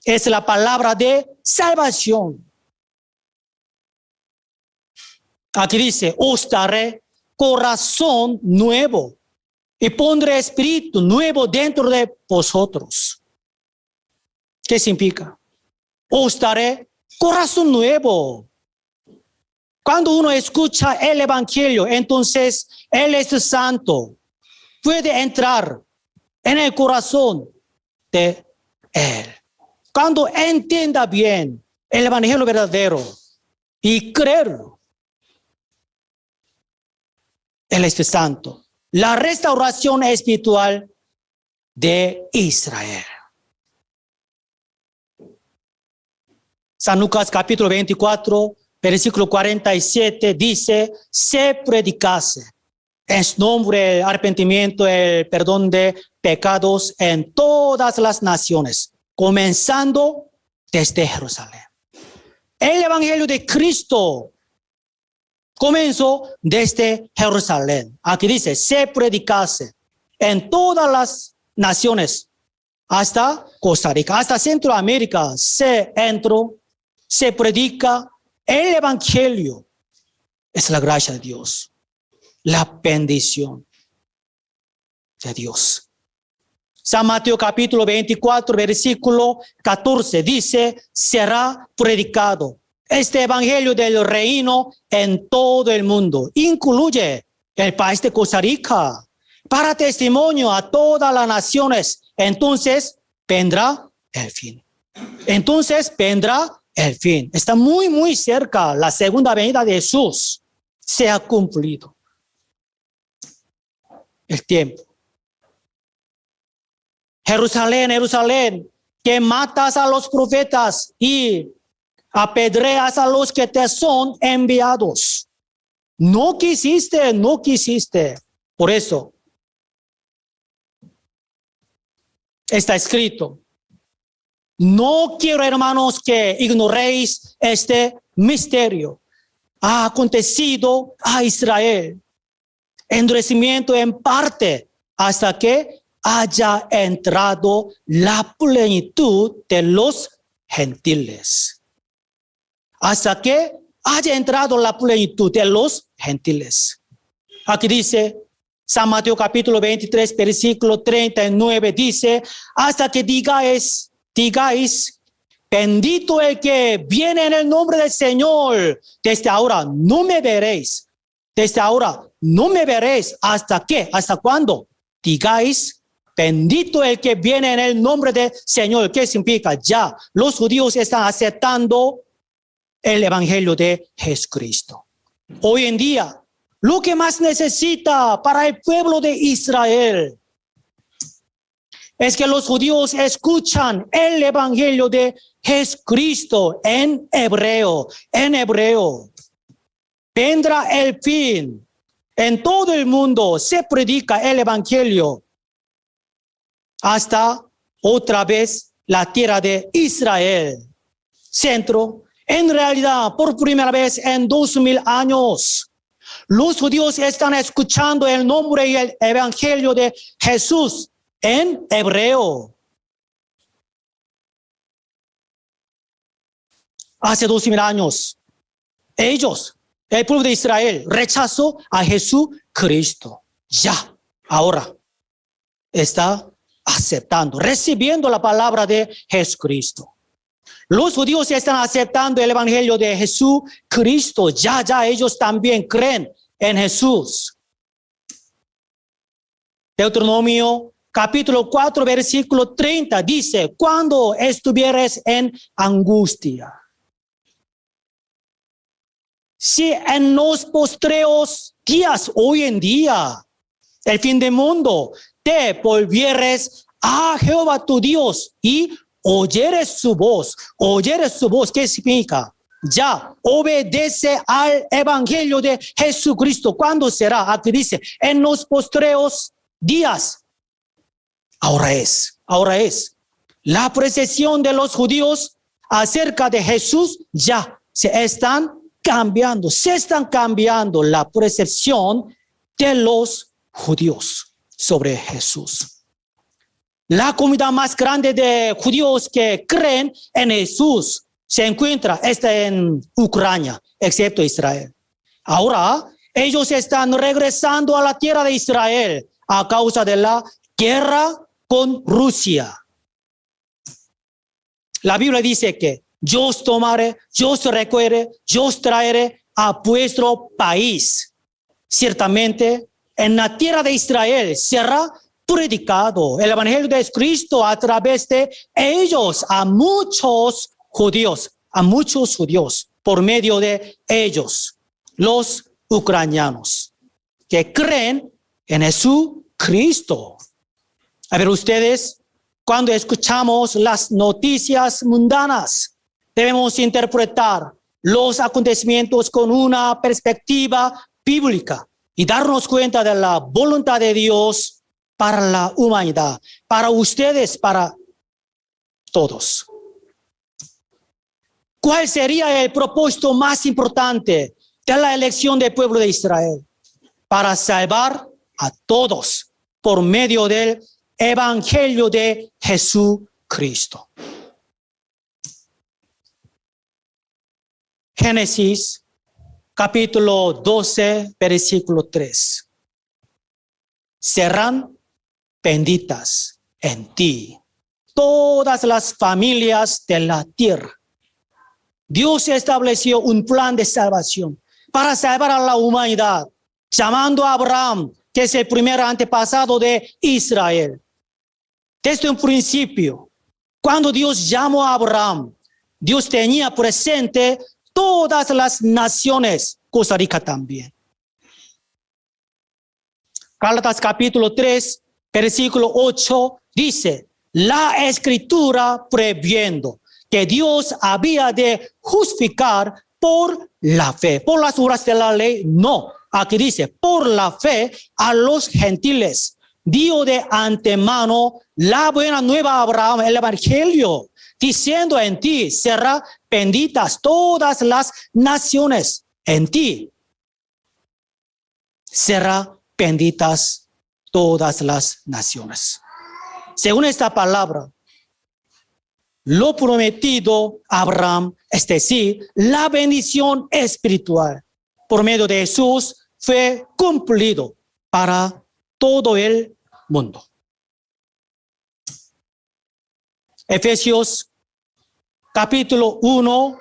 Es la palabra de salvación. Aquí dice, os daré corazón nuevo y pondré espíritu nuevo dentro de vosotros. ¿Qué significa? Os daré corazón nuevo. Cuando uno escucha el evangelio, entonces Él es santo. Puede entrar en el corazón de Él. Cuando entienda bien el evangelio verdadero y creerlo, Él es santo. La restauración espiritual de Israel. San Lucas capítulo 24, versículo 47 dice, se predicase en su nombre el arrepentimiento, el perdón de pecados en todas las naciones, comenzando desde Jerusalén. El evangelio de Cristo comenzó desde Jerusalén. Aquí dice, se predicase en todas las naciones, hasta Costa Rica, hasta Centroamérica, se predica el evangelio. Es la gracia de Dios, la bendición de Dios. San Mateo capítulo 24, versículo 14 dice, será predicado este evangelio del reino en todo el mundo. Incluye el país de Costa Rica para testimonio a todas las naciones. Entonces vendrá el fin. Entonces vendrá el fin. Está muy, muy cerca. La segunda venida de Jesús se ha cumplido. El tiempo. Jerusalén, Jerusalén, que matas a los profetas y apedreas a los que te son enviados. No quisiste, no quisiste. Por eso está escrito. No quiero, hermanos, que ignoréis este misterio. Ha acontecido a Israel endurecimiento en parte hasta que haya entrado la plenitud de los gentiles. Hasta que haya entrado la plenitud de los gentiles. Aquí dice San Mateo capítulo 23, versículo 39, dice, hasta que digáis, bendito el que viene en el nombre del Señor. Desde ahora no me veréis. Desde ahora no me veréis. ¿Hasta qué? ¿Hasta cuándo? Digáis, bendito el que viene en el nombre del Señor. ¿Qué significa? Ya los judíos están aceptando el evangelio de Jesucristo. Hoy en día, lo que más necesita para el pueblo de Israel es que los judíos escuchan el evangelio de Jesucristo en hebreo. En hebreo. Vendrá el fin. En todo el mundo se predica el evangelio hasta otra vez la tierra de Israel. Centro, en realidad, por primera vez en 2000 años, los judíos están escuchando el nombre y el evangelio de Jesús en hebreo. Hace 2000 años, ellos, el pueblo de Israel, rechazó a Jesucristo. Ya, ahora está aceptando, recibiendo la palabra de Jesucristo. Los judíos están aceptando el evangelio de Jesucristo. Ya ellos también creen en Jesús. Deuteronomio capítulo 4, versículo 30 dice, cuando estuvieres en angustia. Si en los postreros días, hoy en día, el fin del mundo, te volvieres a Jehová tu Dios y oyeres su voz. Oyeres su voz, ¿qué significa? Ya obedece al evangelio de Jesucristo. ¿Cuándo será? Aquí dice, en los postreros días. Ahora es. La percepción de los judíos acerca de Jesús ya se están cambiando la percepción de los judíos sobre Jesús. La comunidad más grande de judíos que creen en Jesús se encuentra en Ucrania, excepto Israel. Ahora ellos están regresando a la tierra de Israel a causa de la guerra con Rusia. La Biblia dice que yo os tomaré, yo os recuerdo, yo os traeré a vuestro país. Ciertamente, en la tierra de Israel será predicado el evangelio de Cristo a través de ellos a muchos judíos, por medio de ellos, los ucranianos, que creen en Jesucristo. A ver, ustedes, cuando escuchamos las noticias mundanas, debemos interpretar los acontecimientos con una perspectiva bíblica y darnos cuenta de la voluntad de Dios para la humanidad, para ustedes, para todos. ¿Cuál sería el propósito más importante de la elección del pueblo de Israel para salvar a todos por medio del Evangelio de Jesucristo. Génesis capítulo 12, versículo 3. Serán benditas en ti todas las familias de la tierra. Dios estableció un plan de salvación para salvar a la humanidad, llamando a Abraham, que es el primer antepasado de Israel. Desde un principio, cuando Dios llamó a Abraham, Dios tenía presente todas las naciones, Costa Rica también. Gálatas capítulo 3, versículo 8 dice: la escritura previendo que Dios había de justificar por la fe. Por las obras de la ley, no. Aquí dice, por la fe a los gentiles. Dio de antemano la buena nueva a Abraham, el evangelio, diciendo: en ti serán benditas todas las naciones. En ti serán benditas todas las naciones. Según esta palabra, lo prometido a Abraham, es decir, la bendición espiritual por medio de Jesús, fue cumplido para todo el mundo. Efesios capítulo 1,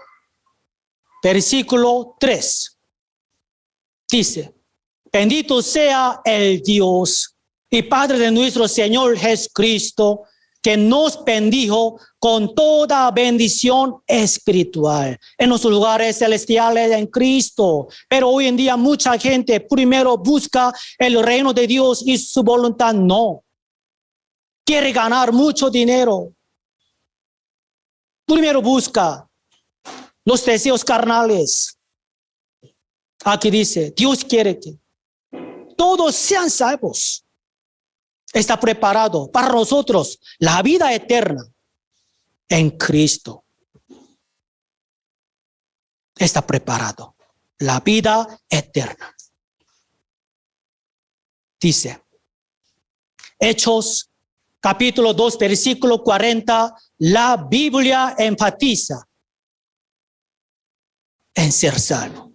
versículo 3. Dice: bendito sea el Dios y Padre de nuestro Señor Jesucristo, que nos bendijo con toda bendición espiritual en los lugares celestiales en Cristo. Pero hoy en día mucha gente primero busca el reino de Dios y su voluntad no. Quiere ganar mucho dinero. Primero busca los deseos carnales. Aquí dice, Dios quiere que todos sean salvos. Está preparado para nosotros la vida eterna en Cristo. Está preparado la vida eterna. Dice, Hechos capítulo 2, versículo 40, la Biblia enfatiza en ser salvo.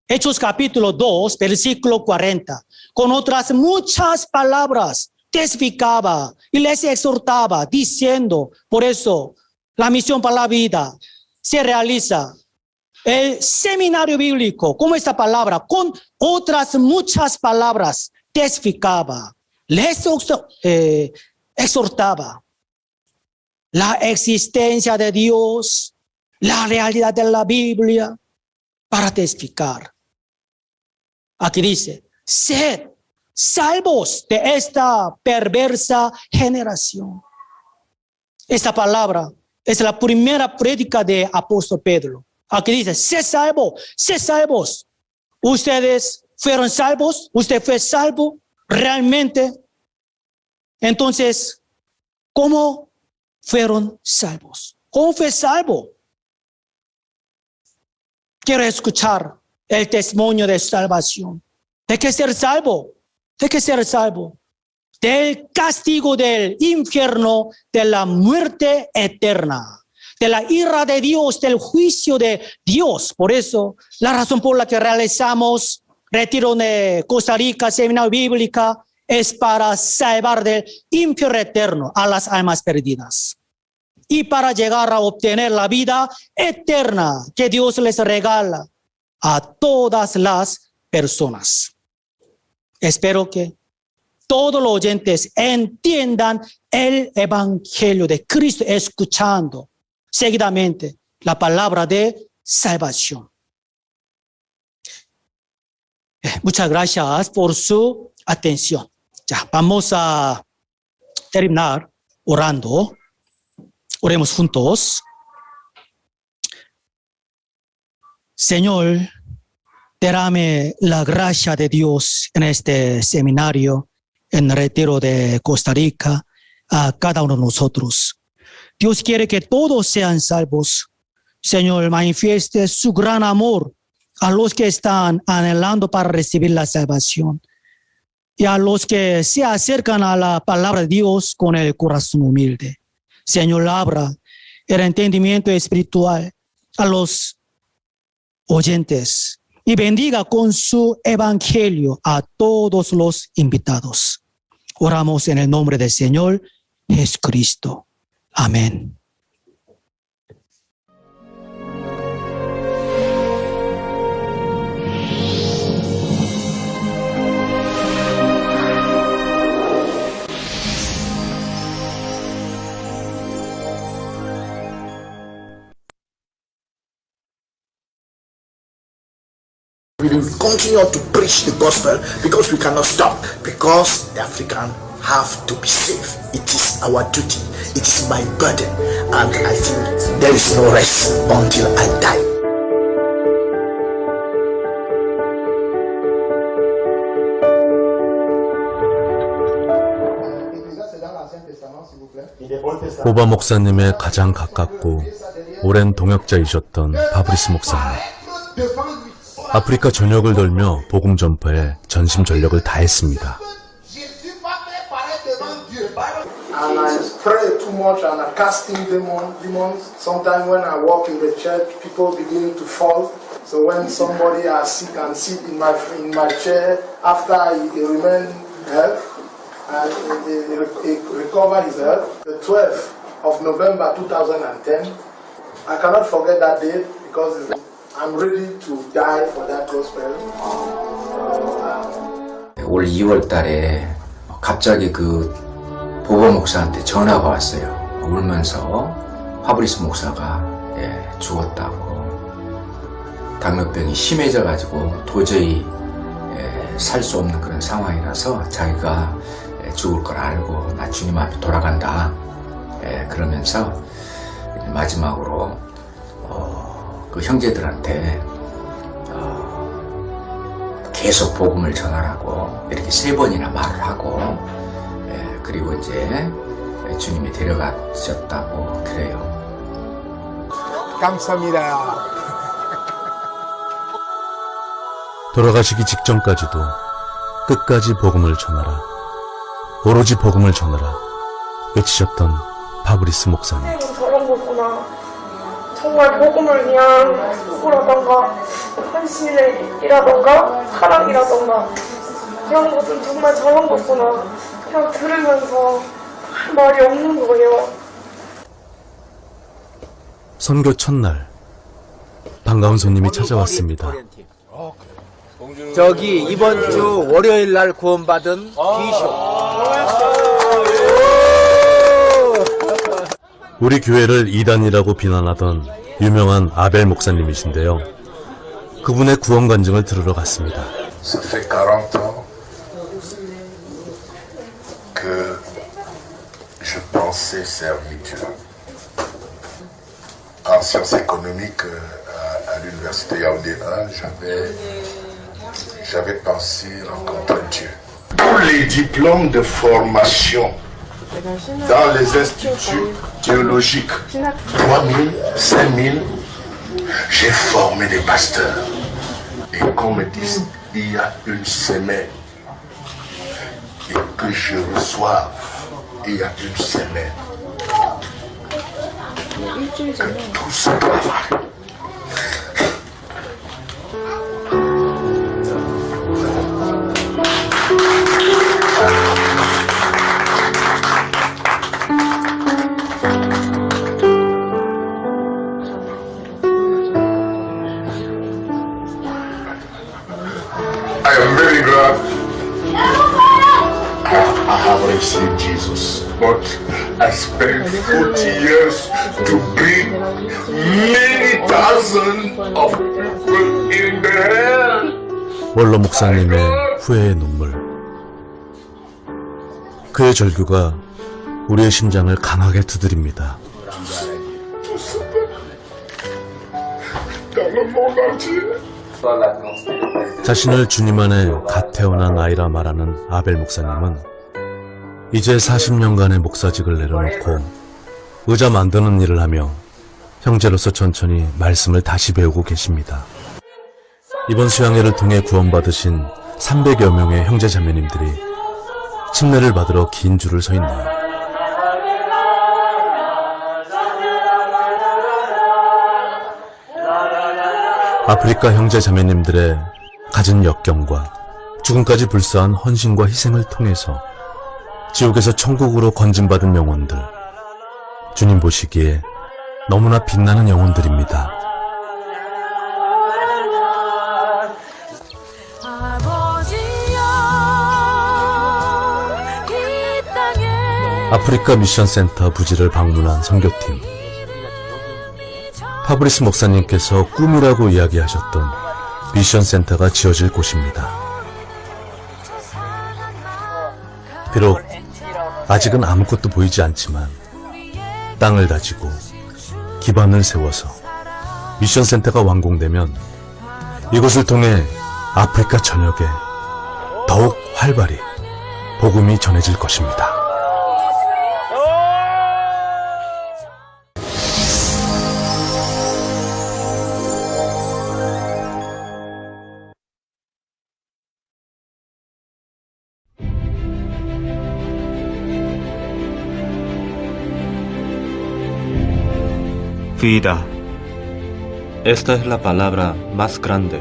Hechos capítulo 2, versículo 40, con otras muchas palabras testificaba y les exhortaba, diciendo: por eso la misión para la vida se realiza. El seminario bíblico, como esta palabra, con otras muchas palabras, testificaba, les exhortaba la existencia de Dios, la realidad de la Biblia, para testificar. Aquí dice: sed salvos de esta perversa generación. Esta palabra es la primera prédica de apóstol Pedro. Aquí dice: sed salvos. Ustedes fueron salvos, usted fue salvo realmente. Entonces, ¿cómo fueron salvos? ¿Cómo fue salvo? Quiero escuchar el testimonio de salvación. ¿De qué ser salvo? ¿De qué ser salvo? Del castigo del infierno, de la muerte eterna, de la ira de Dios, del juicio de Dios. Por eso, la razón por la que realizamos retiro de Costa Rica, seminario bíblica, es para salvar del infierno eterno a las almas perdidas y para llegar a obtener la vida eterna que Dios les regala a todas las personas. Espero que todos los oyentes entiendan el evangelio de Cristo, escuchando seguidamente la palabra de salvación. Muchas gracias por su atención. Ya, vamos a terminar orando. Oremos juntos. Señor, derrame la gracia de Dios en este seminario, en el retiro de Costa Rica, a cada uno de nosotros. Dios quiere que todos sean salvos. Señor, manifieste su gran amor a los que están anhelando para recibir la salvación y a los que se acercan a la palabra de Dios con el corazón humilde. Señor, abra el entendimiento espiritual a los oyentes y bendiga con su evangelio a todos los invitados. Oramos en el nombre del Señor Jesucristo. Amén. We will continue to preach the gospel because we cannot stop, because the African have to be saved. It is our duty, it is my burden, and I think there is no rest until I die. 호바 목사님의 가장 가깝고 오랜 동역자이셨던 파브리스 목사님. 아프리카 전역을 돌며 복음 전파에 전심전력을 다했습니다. And I pray too much and I'm casting demons. Sometimes when I walk in the church, people begin to fall. So when somebody is sick and sit in my chair, after he remain health and he recover his health, the 12th of November 2010, I cannot forget that date because I'm ready to die for that gospel. 올 2월 달에 갑자기 그 보거 목사한테 전화가 왔어요. 울면서 파브리스 목사가 죽었다고. 당뇨병이 심해져가지고 도저히 살 수 없는 그런 상황이라서 자기가 죽을 걸 알고 나 주님 앞에 돌아간다. 그러면서 마지막으로 그 형제들한테 계속 복음을 전하라고 이렇게 3번이나 말을 하고 그리고 이제 주님이 데려가셨다고 그래요. 감사합니다. 돌아가시기 직전까지도 끝까지 복음을 전하라, 오로지 복음을 전하라 외치셨던 파브리스 목사님. 저런 거구나. 정말 복음을 위한 수고라던가 헌신이라던가 사랑이라던가 그런 것은 정말 저런 거구나. 그냥 들으면서 할 말이 없는 거예요. 선교 첫날 반가운 손님이 찾아왔습니다. 저기 이번 주 월요일 날 구원받은 비숍. 우리 교회를 이단이라고 비난하던 유명한 아벨 목사님이신데요. 그분의 구원 간증을 들으러 갔습니다. Ça fait 40 ans que je pensais servir Dieu. En sciences économiques à l'université Yaoundé 1, j'avais pensé rencontrer Dieu. Tous les diplômes de formation dans les instituts théologiques, 3000, 5000, j'ai formé des pasteurs. Et qu'on me dise, il y a une semaine, et que je reçoive, il y a une semaine, que tout ce travail, I am very glad I have received Jesus, but I spent 40 years to bring many thousands of people in the hell. 원로 목사님의 후회의 눈물. 그의 절규가 우리의 심장을 강하게 두드립니다. Dans le monde entier. 자신을 주님 안에 갓 태어난 아이라 말하는 아벨 목사님은 이제 40년간의 목사직을 내려놓고 의자 만드는 일을 하며 형제로서 천천히 말씀을 다시 배우고 계십니다. 이번 수양회를 통해 구원받으신 300여 명의 형제 자매님들이 침례를 받으러 긴 줄을 서 있네요. 아프리카 형제 자매님들의 갖은 역경과 죽음까지 불사한 헌신과 희생을 통해서 지옥에서 천국으로 건진받은 영혼들, 주님 보시기에 너무나 빛나는 영혼들입니다. 아프리카 미션센터 부지를 방문한 선교팀. 파브리스 목사님께서 꿈이라고 이야기하셨던 미션센터가 지어질 곳입니다. 비록 아직은 아무것도 보이지 않지만 땅을 다지고 기반을 세워서 미션센터가 완공되면 이곳을 통해 아프리카 전역에 더욱 활발히 복음이 전해질 것입니다. Vida. Esta es la palabra más grande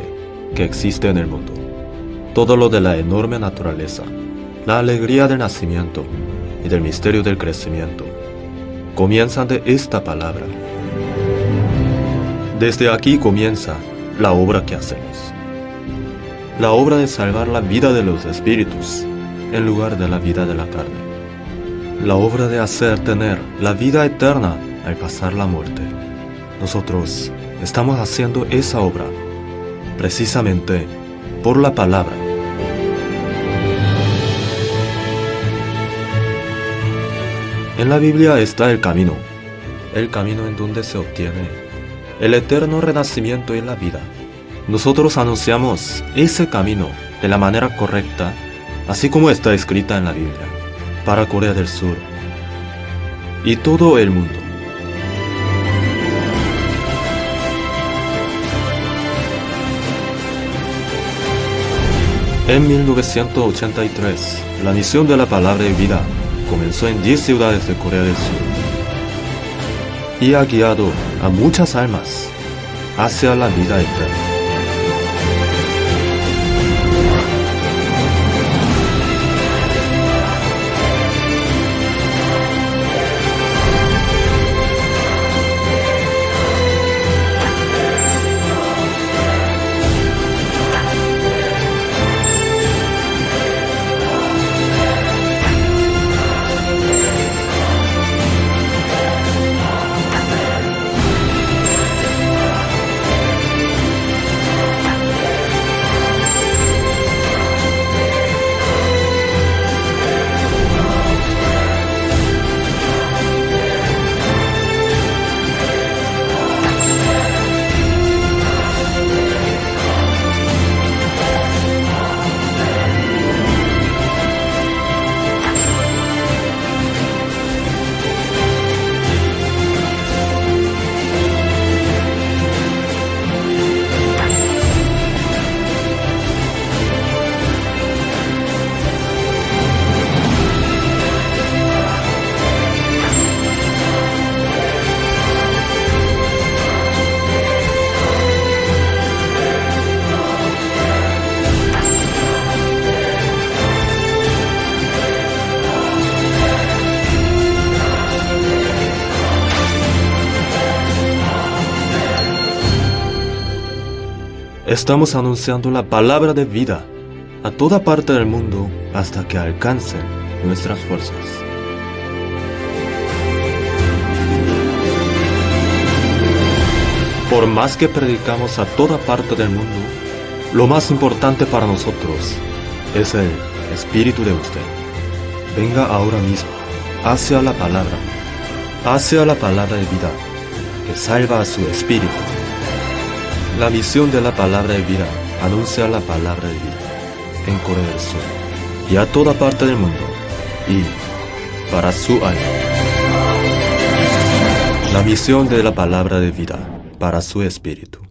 que existe en el mundo. Todo lo de la enorme naturaleza, la alegría del nacimiento y del misterio del crecimiento, comienzan de esta palabra. Desde aquí comienza la obra que hacemos. La obra de salvar la vida de los espíritus en lugar de la vida de la carne. La obra de hacer tener la vida eterna al pasar la muerte. Nosotros estamos haciendo esa obra precisamente por la palabra. En la Biblia está el camino en donde se obtiene el eterno renacimiento y la vida. Nosotros anunciamos ese camino de la manera correcta, así como está escrita en la Biblia, para Corea del Sur y todo el mundo. En 1983, la misión de la palabra de vida comenzó en 10 ciudades de Corea del Sur y ha guiado a muchas almas hacia la vida eterna. Estamos anunciando la palabra de vida a toda parte del mundo hasta que alcancen nuestras fuerzas. Por más que predicamos a toda parte del mundo, lo más importante para nosotros es el espíritu de usted. Venga ahora mismo hacia la palabra de vida que salva a su espíritu. La misión de la palabra de vida anuncia la palabra de vida en Corea del Sur y a toda parte del mundo y para su alma. La misión de la palabra de vida para su espíritu.